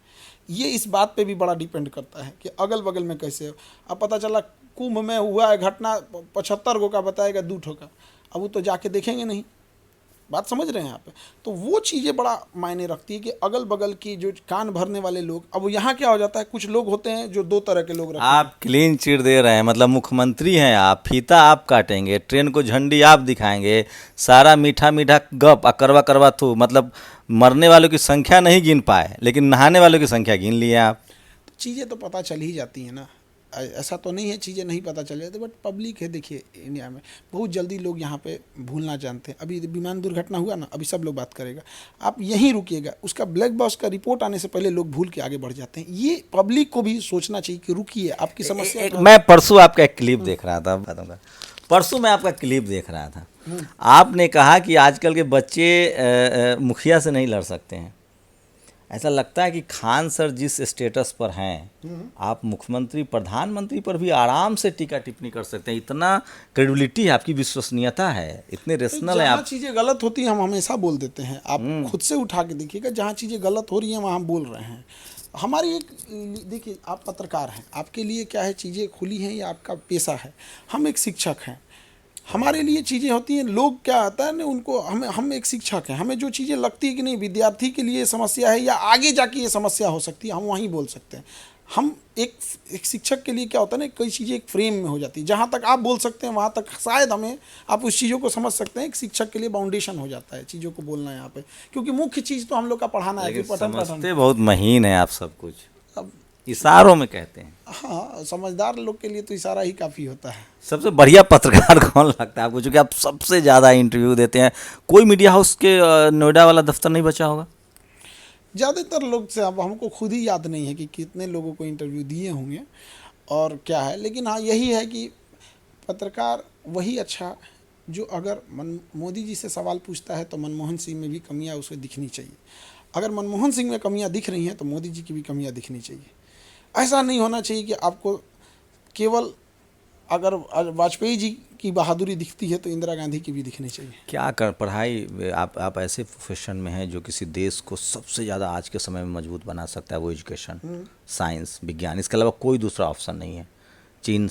A: ये इस बात पे भी बड़ा डिपेंड करता है कि अगल बगल में कैसे हो। अब पता चला कुंभ में हुआ है घटना 75 गो का बताएगा 2 ठो का, अब वो तो जाके देखेंगे नहीं। बात समझ रहे हैं यहाँ पे? तो वो चीज़ें बड़ा मायने रखती है कि अगल बगल की जो कान भरने वाले लोग, अब यहाँ क्या हो जाता है, कुछ लोग होते हैं जो 2 तरह के लोग रखते हैं।
B: आप क्लीन चिट दे रहे हैं, मतलब मुख्यमंत्री हैं आप, फीता आप काटेंगे, ट्रेन को झंडी आप दिखाएंगे, सारा मीठा मीठा गप करवा करवा थू, मतलब मरने वालों की संख्या नहीं गिन पाए लेकिन नहाने वालों की संख्या गिन लिए आप।
A: चीज़ें तो पता चल ही जाती हैं ना, ऐसा तो नहीं है चीज़ें नहीं पता चल जाती, बट पब्लिक है। देखिए इंडिया में बहुत जल्दी लोग यहाँ पे भूलना जानते हैं। अभी विमान दुर्घटना हुआ ना, अभी सब लोग बात करेगा, आप यहीं रुकिएगा, उसका ब्लैक बॉक्स का रिपोर्ट आने से पहले लोग भूल के आगे बढ़ जाते हैं। ये पब्लिक को भी सोचना चाहिए कि रुकिए, आपकी समस्या
B: मैं परसों आपका एक क्लिप देख रहा था, बताऊंगा, परसों मैं आपका क्लिप देख रहा था, आपने कहा कि आजकल के बच्चे मुखिया से नहीं लड़ सकते हैं। ऐसा लगता है कि खान सर जिस स्टेटस पर हैं, आप मुख्यमंत्री प्रधानमंत्री पर भी आराम से टीका टिप्पणी कर सकते हैं। इतना क्रेडिबिलिटी है, आपकी विश्वसनीयता है, इतने रेशनल है
A: जहाँ
B: आप।
A: चीज़ें गलत होती हैं हम हमेशा बोल देते हैं। आप खुद से उठा के देखिएगा, जहाँ चीज़ें गलत हो रही हैं वहाँ हम बोल रहे हैं। हमारी एक, देखिए आप पत्रकार हैं, आपके लिए क्या है, चीज़ें खुली हैं, ये आपका पेशा है। हम एक शिक्षक हैं, हमारे लिए चीज़ें होती हैं। लोग क्या आता है ना, उनको हम एक शिक्षक हैं, हमें जो चीज़ें लगती है कि नहीं विद्यार्थी के लिए समस्या है या आगे जाके ये समस्या हो सकती है, हम वहीं बोल सकते हैं। हम एक शिक्षक के लिए क्या होता है ना, कई चीज़ें एक फ्रेम में हो जाती है। जहाँ तक आप बोल सकते हैं वहाँ तक शायद हमें आप उस चीज़ों को समझ सकते हैं। एक शिक्षक के लिए बाउंडेशन हो जाता है चीज़ों को बोलना यहाँ पे, क्योंकि मुख्य चीज़ तो हम लोग का पढ़ाना है कि
B: लेकिन
A: पठन
B: समझते बहुत महीन है आप सब कुछ,
A: अब
B: इशारों में कहते हैं।
A: हाँ, समझदार लोग के लिए तो इशारा ही काफ़ी होता है।
B: सबसे बढ़िया पत्रकार कौन लगता है आपको, क्योंकि आप सबसे ज़्यादा इंटरव्यू देते हैं? कोई मीडिया हाउस के नोएडा वाला दफ्तर नहीं बचा होगा?
A: ज़्यादातर लोग से, अब हमको खुद ही याद नहीं है कि कितने लोगों को इंटरव्यू दिए होंगे और क्या है, लेकिन हाँ यही है कि पत्रकार वही अच्छा जो अगर मोदी जी से सवाल पूछता है तो मनमोहन सिंह में भी कमियां उसे दिखनी चाहिए। अगर मनमोहन सिंह में कमियां दिख रही हैं तो मोदी जी की भी कमियां दिखनी चाहिए। ऐसा नहीं होना चाहिए कि आपको केवल अगर वाजपेयी जी की बहादुरी दिखती है तो इंदिरा गांधी की भी दिखनी चाहिए।
B: क्या कर पढ़ाई, आप ऐसे प्रोफेशन में हैं जो किसी देश को सबसे ज़्यादा आज के समय में मजबूत बना सकता है, वो एजुकेशन, साइंस, विज्ञान, इसके अलावा कोई दूसरा ऑप्शन नहीं है। चीन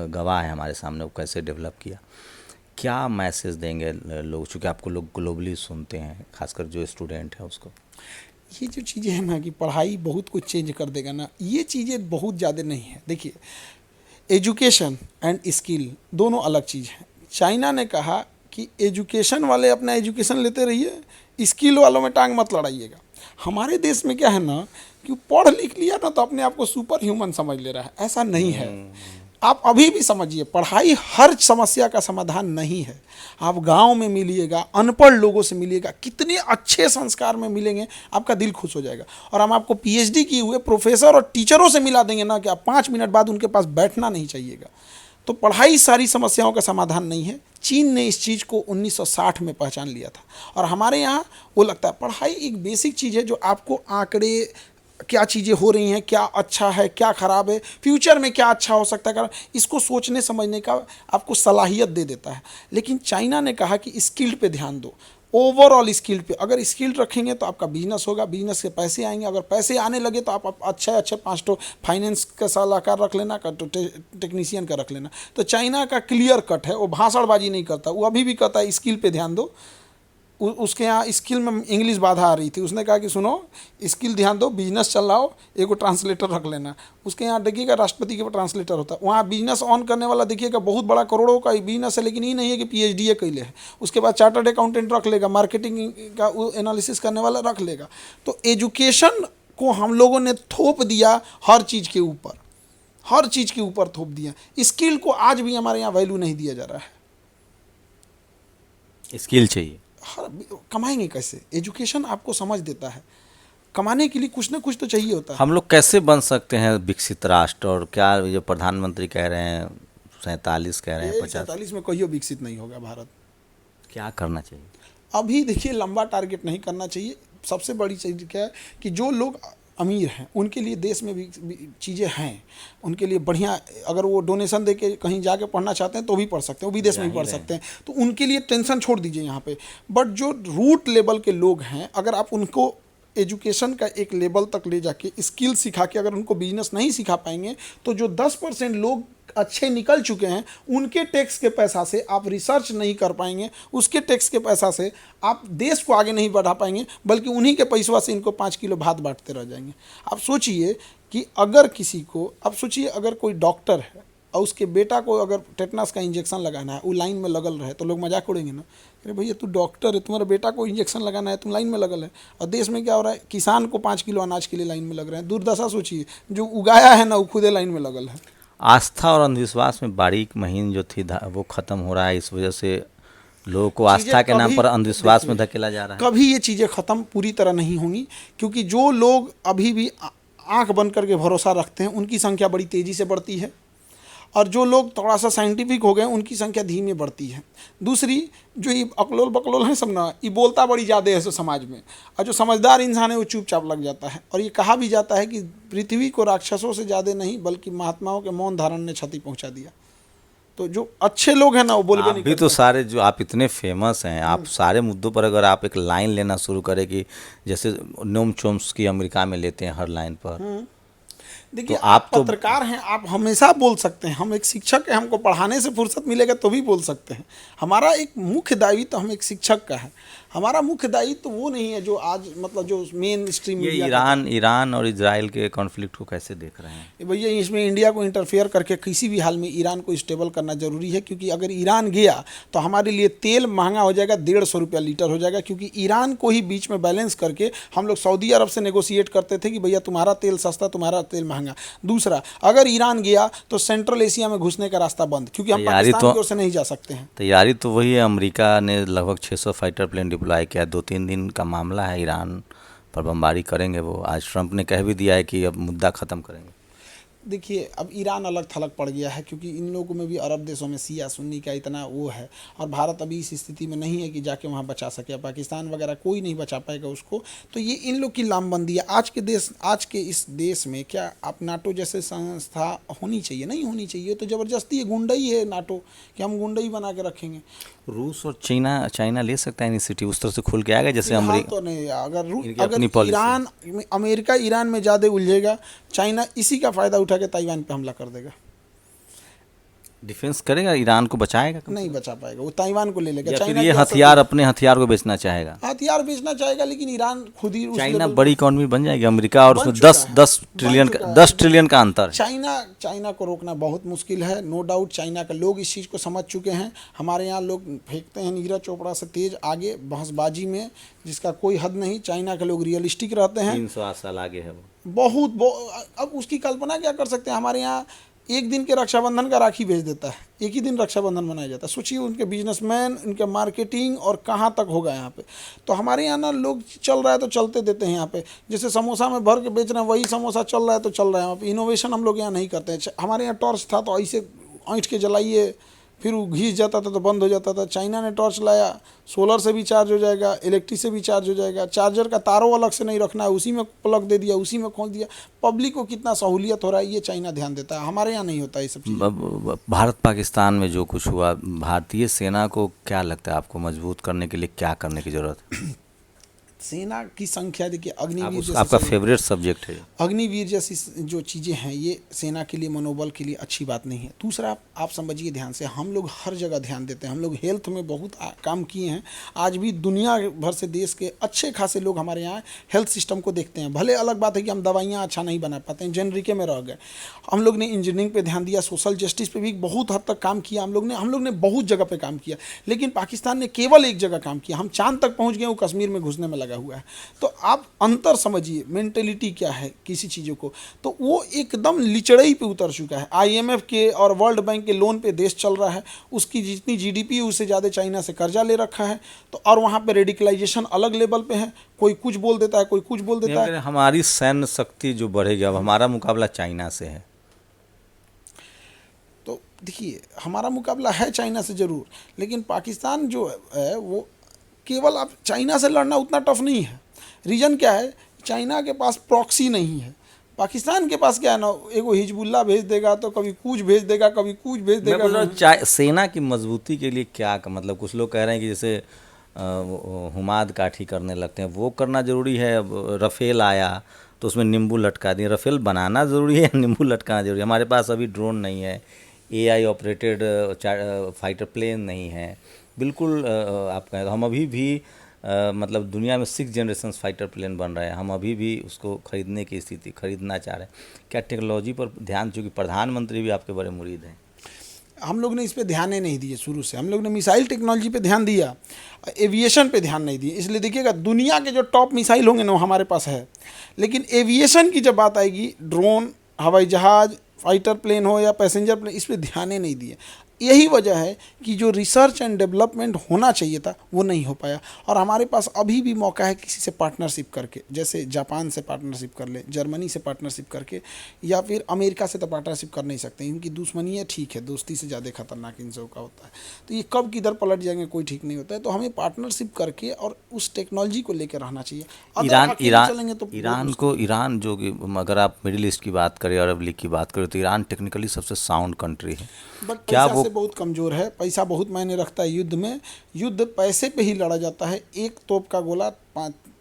B: गवाह है हमारे सामने, वो कैसे डेवलप किया। क्या मैसेज देंगे लोग, चूँकि आपको लोग ग्लोबली सुनते हैं, खासकर जो स्टूडेंट है उसको?
A: ये जो चीज़ें हैं ना कि पढ़ाई बहुत कुछ चेंज कर देगा ना, ये चीज़ें बहुत ज़्यादा नहीं है। देखिए एजुकेशन एंड स्किल दोनों अलग चीज़ हैं। चाइना ने कहा कि एजुकेशन वाले अपना एजुकेशन लेते रहिए, स्किल वालों में टांग मत लड़ाइएगा। हमारे देश में क्या है ना कि पढ़ लिख लिया ना तो अपने आप को सुपर ह्यूमन समझ ले रहा है, ऐसा नहीं है। आप अभी भी समझिए, पढ़ाई हर समस्या का समाधान नहीं है। आप गांव में मिलिएगा, अनपढ़ लोगों से मिलिएगा, कितने अच्छे संस्कार में मिलेंगे, आपका दिल खुश हो जाएगा। और हम आपको पीएचडी किए हुए प्रोफेसर और टीचरों से मिला देंगे ना कि आप 5 मिनट बाद उनके पास बैठना नहीं चाहिएगा। तो पढ़ाई सारी समस्याओं का समाधान नहीं है। चीन ने इस चीज़ को 1960 में पहचान लिया था और हमारे यहाँ वो लगता है पढ़ाई एक बेसिक चीज़ है जो आपको आंकड़े, क्या चीज़ें हो रही हैं, क्या अच्छा है क्या ख़राब है, फ्यूचर में क्या अच्छा हो सकता है, कारण इसको सोचने समझने का आपको सलाहियत दे देता है। लेकिन चाइना ने कहा कि स्किल्ड पे ध्यान दो, ओवरऑल स्किल्ड पे। अगर स्किल्ड रखेंगे तो आपका बिजनेस होगा, बिजनेस से पैसे आएंगे, अगर पैसे आने लगे तो आप अच्छे 5 तो फाइनेंस का सलाहकार रख लेना, तो टेक्नीशियन का रख लेना। तो चाइना का क्लियर कट है, वो भाषणबाजी नहीं करता, वो अभी भी कहता है स्किल पे ध्यान दो। उसके यहाँ स्किल में इंग्लिश बाधा आ रही थी, उसने कहा कि सुनो स्किल ध्यान दो, बिजनेस चल रहा हो एक ट्रांसलेटर रख लेना। उसके यहाँ देखिएगा राष्ट्रपति के ट्रांसलेटर होता है, वहाँ बिजनेस ऑन करने वाला देखिएगा बहुत बड़ा करोड़ों का बिजनेस है, लेकिन ये नहीं है कि पीएचडी कैले है। उसके बाद चार्टर्ड अकाउंटेंट रख लेगा, मार्केटिंग का एनालिसिस करने वाला रख लेगा। तो एजुकेशन को हम लोगों ने थोप दिया हर चीज़ के ऊपर, हर चीज़ के ऊपर थोप दिया। स्किल को आज भी हमारे यहाँ वैल्यू नहीं दिया जा रहा है।
B: स्किल चाहिए।
A: कमाएंगे कैसे? एजुकेशन आपको समझ देता है, कमाने के लिए कुछ ना कुछ तो चाहिए होता है।
B: हम लोग कैसे बन सकते हैं विकसित राष्ट्र, और क्या जो प्रधानमंत्री कह रहे हैं 47 कह रहे हैं 50,
A: 47 में कहियो विकसित नहीं होगा भारत।
B: क्या करना चाहिए?
A: अभी देखिए लंबा टारगेट नहीं करना चाहिए। सबसे बड़ी चीज़ क्या है कि जो लोग अमीर हैं उनके लिए देश में भी चीज़ें हैं, उनके लिए बढ़िया, अगर वो डोनेशन दे के कहीं जाके पढ़ना चाहते हैं तो भी पढ़ सकते हैं, वो विदेश में भी पढ़ सकते हैं, तो उनके लिए टेंशन छोड़ दीजिए यहाँ पे। बट जो रूट लेवल के लोग हैं, अगर आप उनको एजुकेशन का एक लेवल तक ले जाके स्किल सिखा के अगर उनको बिजनेस नहीं सिखा पाएंगे, तो जो 10% लोग अच्छे निकल चुके हैं उनके टैक्स के पैसा से आप रिसर्च नहीं कर पाएंगे, उसके टैक्स के पैसा से आप देश को आगे नहीं बढ़ा पाएंगे, बल्कि उन्हीं के पैसवा से इनको 5 किलो भात बांटते रह जाएंगे। आप सोचिए कि अगर किसी को, आप सोचिए अगर कोई डॉक्टर है और उसके बेटा को अगर टेटनस का इंजेक्शन लगाना है, वो लाइन में लगल रहे, तो लोग मजाक उड़ेंगे ना, अरे भैया तू डॉक्टर है, तुम्हारे बेटा को इंजेक्शन लगाना है, तुम लाइन में लगल है। और देश में क्या हो रहा है, किसान को 5 किलो अनाज के लिए लाइन में लग रहे हैं। दुर्दशा सोचिए, जो उगाया है ना वो खुदे लाइन में लगल है।
B: आस्था और अंधविश्वास में बारीक महीन जो थी वो खत्म हो रहा है, इस वजह से लोगों को आस्था के नाम पर अंधविश्वास में धकेला जा रहा है।
A: कभी ये चीज़ें ख़त्म पूरी तरह नहीं होंगी, क्योंकि जो लोग अभी भी आंख बंद करके भरोसा रखते हैं उनकी संख्या बड़ी तेज़ी से बढ़ती है, और जो लोग थोड़ा सा साइंटिफिक हो गए उनकी संख्या धीमे बढ़ती है। दूसरी, जो ये अकलोल बकलोल हैं सब ना, ये बोलता बड़ी ज़्यादा है समाज में, और जो समझदार इंसान है वो चुपचाप लग जाता है। और ये कहा भी जाता है कि पृथ्वी को राक्षसों से ज़्यादा नहीं बल्कि महात्माओं के मौन धारण ने क्षति पहुंचा दिया। तो जो अच्छे लोग हैं ना वो बोलबे नहीं
B: अभी तो सारे जो आप इतने फेमस हैं, आप सारे मुद्दों पर अगर आप एक लाइन लेना शुरू करें कि जैसे नोम चोम्स्की अमेरिका में लेते हैं हर लाइन पर,
A: देखिए
B: तो
A: आप
B: तो
A: पत्रकार हैं, आप हमेशा बोल सकते हैं। हम एक शिक्षक हैं, हमको पढ़ाने से फुर्सत मिलेगा तो भी बोल सकते हैं। हमारा एक मुख्य दायित्व हम एक शिक्षक का है, हमारा मुख्य दायित्व वो नहीं है जो आज मतलब जो मेन स्ट्रीम
B: ये ईरान और इजराइल के कॉन्फ्लिक्ट को कैसे देख रहे हैं?
A: भैया इसमें इंडिया को इंटरफेयर करके किसी भी हाल में ईरान को स्टेबल करना जरूरी है, क्योंकि अगर ईरान गया तो हमारे लिए तेल महंगा हो जाएगा, 150 रुपया लीटर हो जाएगा, क्योंकि ईरान को ही बीच में बैलेंस करके हम लोग सऊदी अरब से नेगोशिएट करते थे कि भैया तुम्हारा तेल सस्ता, तुम्हारा तेल महंगा। दूसरा, अगर ईरान गया तो सेंट्रल एशिया में घुसने का रास्ता बंद, क्योंकि हम पाकिस्तान की ओर से नहीं जा सकते हैं।
B: तैयारी तो वही है, अमेरिका ने लगभग 600 फाइटर प्लेन डिप्लॉय किया, 2-3 दिन का मामला है, ईरान पर बमबारी करेंगे वो। आज ट्रंप ने कह भी दिया है कि अब मुद्दा ख़त्म करेंगे।
A: देखिए अब ईरान अलग थलग पड़ गया है, क्योंकि इन लोगों में भी अरब देशों में शिया सुन्नी का इतना वो है, और भारत अभी इस स्थिति में नहीं है कि जाके वहाँ बचा सके, पाकिस्तान वगैरह कोई नहीं बचा पाएगा उसको। तो ये इन लोग की लामबंदी है। आज के इस देश में क्या आप नाटो जैसे संस्था होनी चाहिए? नहीं होनी चाहिए। तो ज़बरदस्ती है, गुंडई है नाटो, कि हम गुंडई बना के रखेंगे।
B: रूस और चाइना ले सकता है इनिशिएटिव, उस तरह से खुल के आएगा जैसे अमेरिका
A: तो नहीं। अगर अमेरिका ईरान में ज़्यादा उलझेगा, चाइना इसी का फ़ायदा उठा के ताइवान पे हमला कर देगा।
B: डिफेंस करेगा, ईरान को बचाएगा?
A: नहीं बचा पाएगा, वो ताइवान को ले लेगा।
B: या फिर ये हथियार अपने हथियार को बेचना चाहेगा?
A: हथियार बेचना चाहेगा, लेकिन ईरान खुद ही
B: चाइना बड़ी इकॉनमी बन जाएगी, अमेरिका और उसमें 10 ट्रिलियन का अंतर।
A: चाइना को रोकना बहुत मुश्किल है, नो डाउट। चाइना के लोग इस चीज़ को समझ चुके हैं। हमारे यहाँ लोग फेंकते हैं नीरज चोपड़ा से तेज आगे बहसबाजी में, जिसका कोई हद नहीं। चाइना के लोग रियलिस्टिक रहते हैं।
B: 300 साल आगे है वो,
A: बहुत। अब उसकी कल्पना क्या कर सकते हैं? हमारे यहाँ एक दिन के रक्षाबंधन का राखी भेज देता है, एक ही दिन रक्षाबंधन मनाया जाता है। सोचिए उनके बिजनेसमैन, उनके मार्केटिंग और कहाँ तक होगा यहाँ पे। तो हमारे यहाँ ना लोग चल रहा है तो चलते देते हैं यहाँ पे, जैसे समोसा में भर के बेच रहे हैं, वही समोसा चल रहा है तो चल रहा है। यहाँ पे इनोवेशन हम लोग यहाँ नहीं करते हैं। हमारे यहाँ टॉर्च था तो ऐसे ऐंठ के जलाइए, फिर वो घिस जाता था तो बंद हो जाता था। चाइना ने टॉर्च लाया, सोलर से भी चार्ज हो जाएगा, इलेक्ट्रिक से भी चार्ज हो जाएगा, चार्जर का तारों अलग से नहीं रखना है, उसी में प्लग दे दिया, उसी में खोल दिया। पब्लिक को कितना सहूलियत हो रहा है, ये चाइना ध्यान देता है। हमारे यहाँ नहीं होता ये सब चीज़।
B: भारत पाकिस्तान में जो कुछ हुआ, भारतीय सेना को क्या लगता है आपको मजबूत करने के लिए क्या करने की जरूरत है?
A: सेना की संख्या देखिए, अग्निवीर
B: आपका फेवरेट सब्जेक्ट है,
A: अग्निवीर जैसी जो चीज़ें हैं, ये सेना के लिए, मनोबल के लिए अच्छी बात नहीं है। दूसरा, आप समझिए ध्यान से, हम लोग हर जगह ध्यान देते हैं। हम लोग हेल्थ में बहुत काम किए हैं। आज भी दुनिया भर से देश के अच्छे खासे लोग हमारे यहाँ हेल्थ सिस्टम को देखते हैं। भले अलग बात है कि हम दवाइयाँ अच्छा नहीं बना पाते हैं, जेनरिके में रह गए। हम लोग ने इंजीनियरिंग पे ध्यान दिया, सोशल जस्टिस पे भी बहुत हद तक काम किया। हम लोग ने बहुत जगह पे काम किया। लेकिन पाकिस्तान ने केवल एक जगह काम किया, हम चांद तक पहुँच गए, वो कश्मीर में घुसने में लगा हुआ है। तो आप अंतर समझिए, मेंटेलिटी क्या है किसी चीज़ों को। तो वो एकदम लिचड़ई पे उतर चुका है। IMF के और वर्ल्ड बैंक के लोन पे देश चल रहा है। उसकी जितनी GDP है उससे ज़्यादा चाइना से कर्जा ले रखा है। तो और वहाँ पे रेडिकलाइजेशन अलग लेवल पे है, कोई कुछ बोल देता है, कोई कुछ बोल देता है।
B: हमारी सैन्य शक्ति जो बढ़ेगी, अब हमारा मुकाबला चाइना से है।
A: तो देखिए, हमारा मुकाबला है चाइना से ज़रूर, लेकिन पाकिस्तान जो है वो केवल आप चाइना से लड़ना उतना टफ नहीं है। रीज़न क्या है? चाइना के पास प्रॉक्सी नहीं है। पाकिस्तान के पास क्या है ना, एगो हिजबुल्ला भेज देगा तो कभी कुछ भेज देगा, कभी कुछ भेज
B: मैं
A: देगा।
B: पूछ रहा हूँ सेना की मजबूती के लिए क्या मतलब कुछ लोग कह रहे हैं कि जैसे वो हुमाद काठी करने लगते हैं, वो करना ज़रूरी है। अब रफ़ेल आया तो उसमें नींबू लटका दिए। रफ़ेल बनाना ज़रूरी है, नींबू लटकाना ज़रूरी है? हमारे पास अभी ड्रोन नहीं है, एआई ऑपरेटेड फाइटर प्लेन नहीं है। बिल्कुल आप कहें तो हम अभी भी मतलब दुनिया में 6 जनरेशन फाइटर प्लेन बन रहे हैं, हम अभी भी उसको खरीदने की स्थिति, खरीदना चाह रहे हैं। क्या टेक्नोलॉजी पर ध्यान, चूँकि प्रधानमंत्री भी आपके बड़े मुरीद हैं?
A: हम लोग ने इस पे ध्यान ही नहीं दिए शुरू से। हम लोग ने मिसाइल टेक्नोलॉजी पे ध्यान दिया, एविएशन पे ध्यान नहीं दिए। इसलिए देखिएगा दुनिया के जो टॉप मिसाइल होंगे ना वो हमारे पास है, लेकिन एविएशन की जब बात आएगी, ड्रोन, हवाई जहाज, फाइटर प्लेन हो या पैसेंजर प्लेन, इस पे ध्यान ही नहीं दिए। यही वजह है कि जो रिसर्च एंड डेवलपमेंट होना चाहिए था वो नहीं हो पाया। और हमारे पास अभी भी मौका है किसी से पार्टनरशिप करके, जैसे जापान से पार्टनरशिप कर ले, जर्मनी से पार्टनरशिप करके, या फिर अमेरिका से तो पार्टनरशिप कर नहीं सकते, इनकी दुश्मनी है, ठीक है, दोस्ती से ज़्यादा खतरनाक इन सब का होता है। तो ये कब किधर पलट जाएंगे कोई ठीक नहीं होता है। तो हमें पार्टनरशिप करके और उस टेक्नोलॉजी को लेकर रहना चाहिए।
B: ईरान जो कि अगर आप मिडिल ईस्ट की बात करें, अरब लीग की बात करें, तो ईरान टेक्निकली सबसे साउंड कंट्री है।
A: बट
B: क्या
A: पैसा
B: वो
A: से बहुत कमज़ोर है। पैसा बहुत मायने रखता है युद्ध में। युद्ध पैसे पे ही लड़ा जाता है। एक तोप का गोला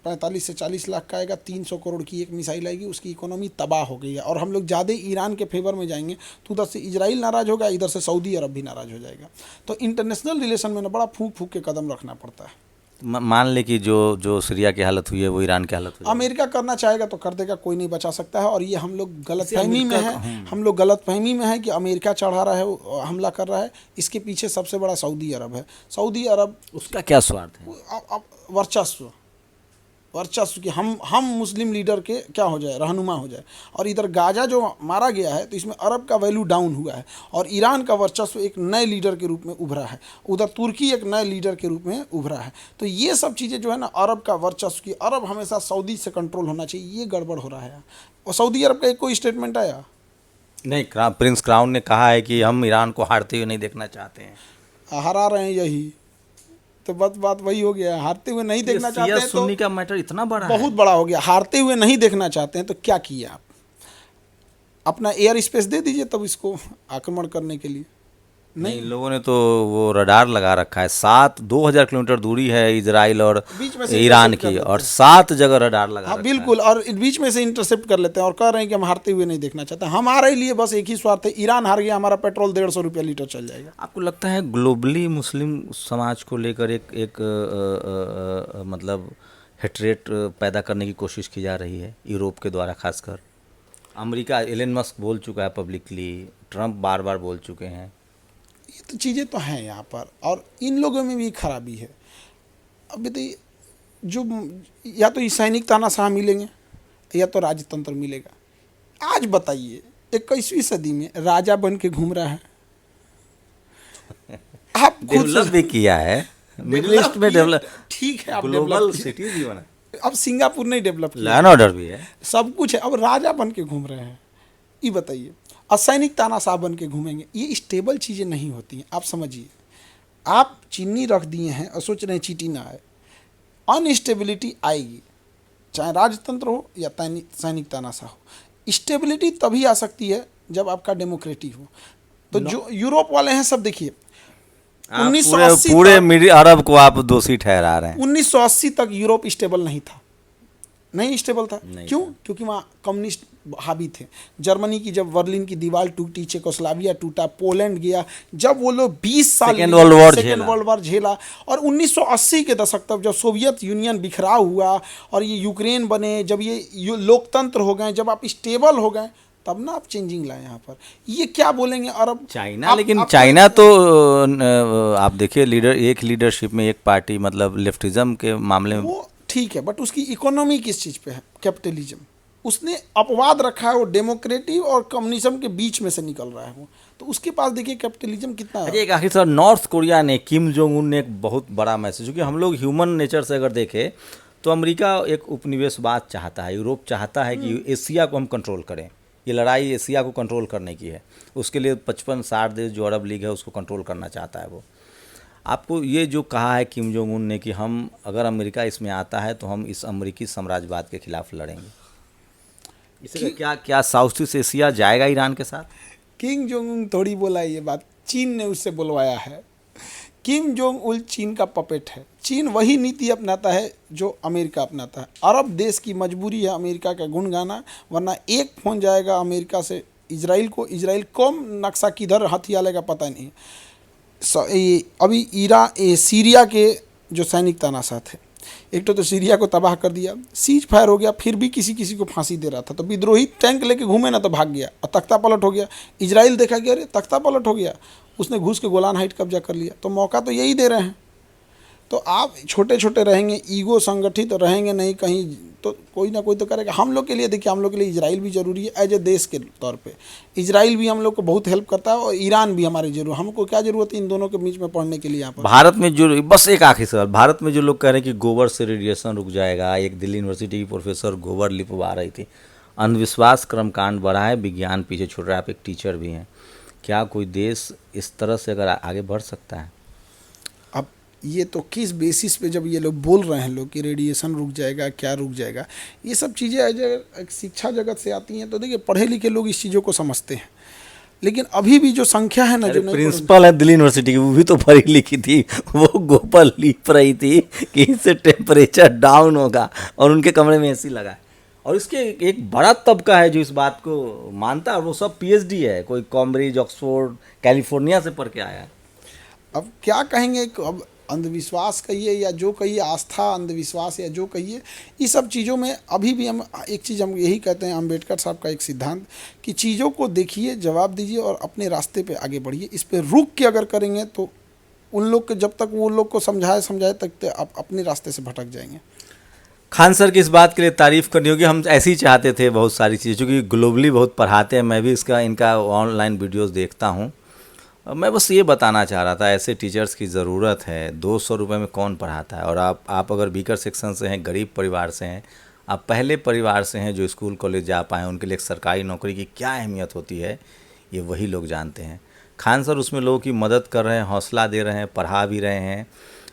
A: 45 से 40 लाख का आएगा, 300 करोड़ की एक मिसाइल आएगी, उसकी इकोनॉमी तबाह हो गई है। और हम लोग ज़्यादा ईरान के फेवर में जाएंगे तो उधर से इजराइल नाराज़ होगा, इधर से सऊदी अरब भी नाराज़ हो जाएगा। तो इंटरनेशनल रिलेशन में ना बड़ा फूक फूक के कदम रखना पड़ता है।
B: मान ले कि जो सीरिया की हालत हुई है वो ईरान की हालत हुई है।
A: अमेरिका करना चाहेगा तो कर देगा, कोई नहीं बचा सकता है। और ये हम लोग गलतफहमी में है, हम लोग गलतफहमी में है कि अमेरिका चढ़ा रहा है, हमला कर रहा है। इसके पीछे सबसे बड़ा सऊदी अरब है। सऊदी अरब
B: उसका क्या स्वार्थ है?
A: वर्चस्व कि हम मुस्लिम लीडर के क्या हो जाए, रहनुमा हो जाए। और इधर गाजा जो मारा गया है तो इसमें अरब का वैल्यू डाउन हुआ है और ईरान का वर्चस्व एक नए लीडर के रूप में उभरा है। उधर तुर्की एक नए लीडर के रूप में उभरा है। तो ये सब चीज़ें जो है ना, अरब का वर्चस्व की, अरब हमेशा सऊदी से कंट्रोल होना चाहिए, ये गड़बड़ हो रहा है। और सऊदी अरब का एक कोई स्टेटमेंट आया
B: नहीं? प्रिंस क्राउन ने कहा है कि हम ईरान को हारते हुए नहीं देखना चाहते हैं।
A: हरा रहे हैं, यही तो बात वही हो गया। हारते हुए नहीं देखना चाहते हैं तो
B: सुन्नी का मैटर इतना बड़ा
A: बहुत बड़ा हो गया। हारते हुए नहीं देखना चाहते हैं तो क्या किया आप? अपना एयर स्पेस दे दीजिए तब इसको आक्रमण करने के लिए।
B: नहीं, लोगों ने तो वो रडार लगा रखा है। 2000 किलोमीटर दूरी है इजराइल और
A: बीच में से
B: ईरान
A: intercept कर
B: की,
A: लेते
B: और
A: हैं।
B: 7 जगह रडार लगा
A: हाँ
B: रखा है।
A: बिल्कुल, और बीच में से इंटरसेप्ट कर लेते हैं और कह रहे हैं कि हम हारते हुए नहीं देखना चाहते। हमारे लिए बस एक ही स्वार्थ है, ईरान हार गया, हमारा पेट्रोल 150 रुपया लीटर चल जाएगा।
B: आपको लगता है ग्लोबली मुस्लिम समाज को लेकर एक मतलब हेट्रेट पैदा करने की कोशिश की जा रही है यूरोप के द्वारा? खासकर अमेरिका, एलन मस्क बोल चुका है पब्लिकली, ट्रंप बार बार बोल चुके हैं।
A: ये तो चीज़ें तो हैं यहाँ पर, और इन लोगों में भी खराबी है। अब बताइए, जो या तो ये सैनिक तानाशाह मिलेंगे या तो राजतंत्र मिलेगा। आज बताइए 21वीं सदी में राजा बन के घूम रहा है। आप खुद
B: डेवलप भी किया है, मिडिल ईस्ट में डेवलप,
A: ठीक है, आप
B: ग्लोबल
A: डेवलप
B: सिटी भी बना,
A: अब सिंगापुर नहीं डेवलप किया,
B: लॉ एंड ऑर्डर भी है,
A: सब कुछ है। अब राजा बन के घूम रहे हैं, ये बताइए। असैनिक तानाशाह बन के घूमेंगे, ये स्टेबल चीज़ें नहीं होती हैं। आप समझिए, आप चीनी रख दिए हैं और सोच रहे हैं चीटी ना आए, अनस्टेबिलिटी आएगी, चाहे राजतंत्र हो या सैनिक तानाशाह हो। स्टेबिलिटी तभी आ सकती है जब आपका डेमोक्रेटिक हो। तो जो यूरोप वाले हैं सब, देखिए 1980
B: पूरे मिडिल अरब को आप दोषी ठहरा रहे हैं।
A: 1980 तक यूरोप स्टेबल नहीं था, नहीं स्टेबल था।
B: नहीं
A: क्यों? क्योंकि वहाँ कम्युनिस्ट हावी थे। जर्मनी की जब बर्लिन की दीवार टूटी, चेकोस्लाविया टूटा, पोलैंड गया, जब वो लोग 20 साल
B: सेकेंड वर्ल्ड
A: वॉर झेला। और 1980 के दशक तक जब सोवियत यूनियन बिखराव हुआ और ये यूक्रेन बने, जब ये लोकतंत्र हो गए, जब आप स्टेबल हो गए, तब ना आप चेंजिंग लाए यहाँ पर। ये क्या बोलेंगे अरब,
B: चाइना, लेकिन चाइना तो आप देखिए एक लीडरशिप में एक पार्टी, मतलब लेफ्टिज्म के मामले में
A: वो ठीक है, बट उसकी इकोनॉमी किस चीज़ पे है? कैपिटलिज्म। उसने अपवाद रखा है, वो डेमोक्रेटिक और कम्युनिज्म के बीच में से निकल रहा है वो। तो उसके पास देखिए कैपिटलिज्म कितना है।
B: एक आखिर सर, नॉर्थ कोरिया ने, किम जोंग उन ने एक बहुत बड़ा मैसेज, क्योंकि हम लोग ह्यूमन नेचर से अगर देखें तो अमेरिका एक उपनिवेशवाद चाहता है, यूरोप चाहता है कि एशिया को हम कंट्रोल करें। ये लड़ाई एशिया को कंट्रोल करने की है, उसके लिए 55-60 देश जो अरब लीग है उसको कंट्रोल करना चाहता है वो। आपको ये जो कहा है किम जोंग उन ने कि हम अगर अमेरिका इसमें आता है तो हम इस अमेरिकी साम्राज्यवाद के खिलाफ लड़ेंगे, इससे क्या क्या साउथ ईस्ट एशिया जाएगा ईरान के साथ?
A: किम जोंग उन थोड़ी बोला है ये बात, चीन ने उससे बुलवाया है। किम जोंग उल चीन का पपेट है। चीन वही नीति अपनाता है जो अमेरिका अपनाता है। अरब देश की मजबूरी है अमेरिका का गुण गाना, वरना एक फ़ोन जाएगा अमेरिका से इजराइल को, इजराइल कौन नक्शा किधर हथिया लेगा पता नहीं। अभी सीरिया के जो सैनिक तनाशाह थे, एक तो सीरिया को तबाह कर दिया, सीज फायर हो गया, फिर भी किसी किसी को फांसी दे रहा था, तो विद्रोही टैंक लेके घूमे ना तो भाग गया और तख्ता पलट हो गया। इजराइल देखा कि अरे तख्ता पलट हो गया, उसने घुस के गोलान हाइट कब्जा कर लिया। तो मौका तो यही दे रहे हैं। तो आप छोटे छोटे रहेंगे, ईगो संगठित रहेंगे नहीं कहीं, तो कोई ना कोई तो करेगा। हम लोग के लिए देखिए, हम लोग के लिए इजराइल भी ज़रूरी है एज ए देश के तौर पे। इजराइल भी हम लोग को बहुत हेल्प करता है और ईरान भी हमारी जरूर। हमको क्या ज़रूरत है इन दोनों के बीच में पढ़ने के लिए? यहाँ पर
B: भारत में जो, बस एक आखिरी सवाल, भारत में जो लोग कह रहे हैं कि गोबर से रेडिएशन रुक जाएगा, एक दिल्ली यूनिवर्सिटी की प्रोफेसर गोबर लिपवा रही थी, अंधविश्वास कर्मकांड बढ़ा है, विज्ञान पीछे छूट रहा है, आप एक टीचर भी हैं, क्या कोई देश इस तरह से अगर आगे बढ़ सकता है?
A: अब ये तो किस बेसिस पे जब ये लोग बोल रहे हैं लोग कि रेडिएशन रुक जाएगा, क्या रुक जाएगा, ये सब चीज़ें अगर शिक्षा जगत से आती हैं तो देखिए पढ़े लिखे लोग इस चीज़ों को समझते हैं। लेकिन अभी भी जो संख्या है ना, जो
B: प्रिंसिपल है दिल्ली यूनिवर्सिटी की, वो भी तो पढ़ी लिखी थी, वो गोबर लिप रही थी कि इससे टेम्परेचर डाउन होगा, और उनके कमरे में एसी लगा है। और इसके एक बड़ा तबका है जो इस बात को मानता है, और वो सब पीएचडी है, कोई कैम्ब्रिज, ऑक्सफोर्ड, कैलिफोर्निया से पढ़ के आया है।
A: अब क्या कहेंगे, अब अंधविश्वास कहिए या जो कहिए, आस्था अंधविश्वास या जो कहिए, इस सब चीज़ों में अभी भी हम एक चीज़ हम यही कहते हैं, अम्बेडकर साहब का एक सिद्धांत कि चीज़ों को देखिए, जवाब दीजिए और अपने रास्ते पे आगे बढ़िए। इस पे रुक के अगर करेंगे तो उन लोग के, जब तक वो लोग को समझाए तक तो आप अपने रास्ते से भटक जाएंगे।
B: खान सर की इस बात के लिए तारीफ़ करनी होगी, हम ऐसे ही चाहते थे बहुत सारी चीज़ें, क्योंकि ग्लोबली बहुत पढ़ाते हैं, मैं भी इनका ऑनलाइन वीडियोस देखता हूँ। मैं बस ये बताना चाह रहा था, ऐसे टीचर्स की ज़रूरत है। 200 रुपये में कौन पढ़ाता है? और आप अगर बीकर सेक्शन से हैं, गरीब परिवार से हैं, आप पहले परिवार से हैं जो स्कूल कॉलेज जा पाएँ, उनके लिए एक सरकारी नौकरी की क्या अहमियत होती है, ये वही लोग जानते हैं। खान सर उसमें लोगों की मदद कर रहे हैं, हौसला दे रहे हैं, पढ़ा भी रहे हैं,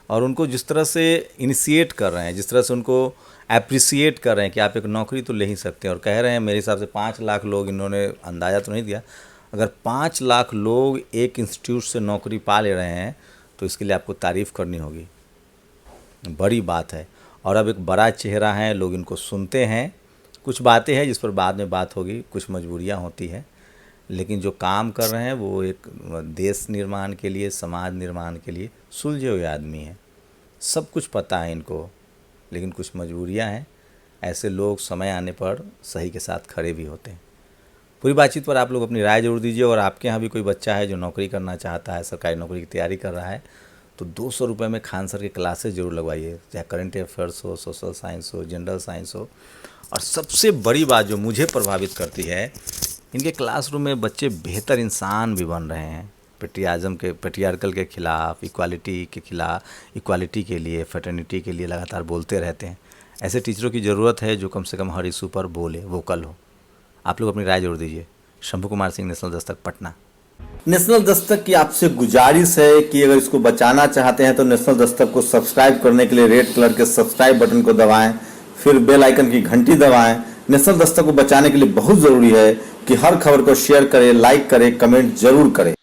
B: और उनको जिस तरह से इनिशिएट कर रहे हैं, जिस तरह से उनको अप्रिसिएट कर रहे हैं कि आप एक नौकरी तो ले ही सकते हैं। और कह रहे हैं, मेरे हिसाब से 5 लाख लोग, इन्होंने अंदाज़ा तो नहीं दिया, अगर 5 लाख लोग एक इंस्टीट्यूट से नौकरी पा ले रहे हैं तो इसके लिए आपको तारीफ़ करनी होगी, बड़ी बात है। और अब एक बड़ा चेहरा है, लोग इनको सुनते हैं। कुछ बातें हैं जिस पर बाद में बात होगी, कुछ मजबूरियां होती हैं, लेकिन जो काम कर रहे हैं वो एक देश निर्माण के लिए, समाज निर्माण के लिए सुलझे हुए आदमी हैं। सब कुछ पता है इनको, लेकिन कुछ मजबूरियां हैं। ऐसे लोग समय आने पर सही के साथ खड़े भी होते हैं। पूरी बातचीत पर आप लोग अपनी राय जरूर दीजिए। और आपके यहाँ भी कोई बच्चा है जो नौकरी करना चाहता है, सरकारी नौकरी की तैयारी कर रहा है, तो 200 रुपये में खान सर के क्लासेस जरूर लगवाइए, चाहे करंट अफेयर्स हो, सोशल साइंस हो, जनरल साइंस हो। और सबसे बड़ी बात जो मुझे प्रभावित करती है, इनके क्लासरूम में बच्चे बेहतर इंसान भी बन रहे हैं। पेट्रियार्कल के खिलाफ, इक्वालिटी के खिलाफ, इक्वालिटी के लिए, फ्रेटर्निटी के लिए लगातार बोलते रहते हैं। ऐसे टीचरों की ज़रूरत है जो कम से कम हर इशू पर बोले, वोकल हो। आप लोग अपनी राय जरूर दीजिए। शंभू कुमार सिंह, नेशनल दस्तक, पटना। नेशनल दस्तक की आपसे गुजारिश है कि अगर इसको बचाना चाहते हैं तो नेशनल दस्तक को सब्सक्राइब करने के लिए रेड कलर के सब्सक्राइब बटन को दबाएं, फिर बेल आइकन की घंटी दबाएं। नेशनल दस्तक को बचाने के लिए बहुत ज़रूरी है कि हर खबर को शेयर करें, लाइक करें, कमेंट जरूर करें।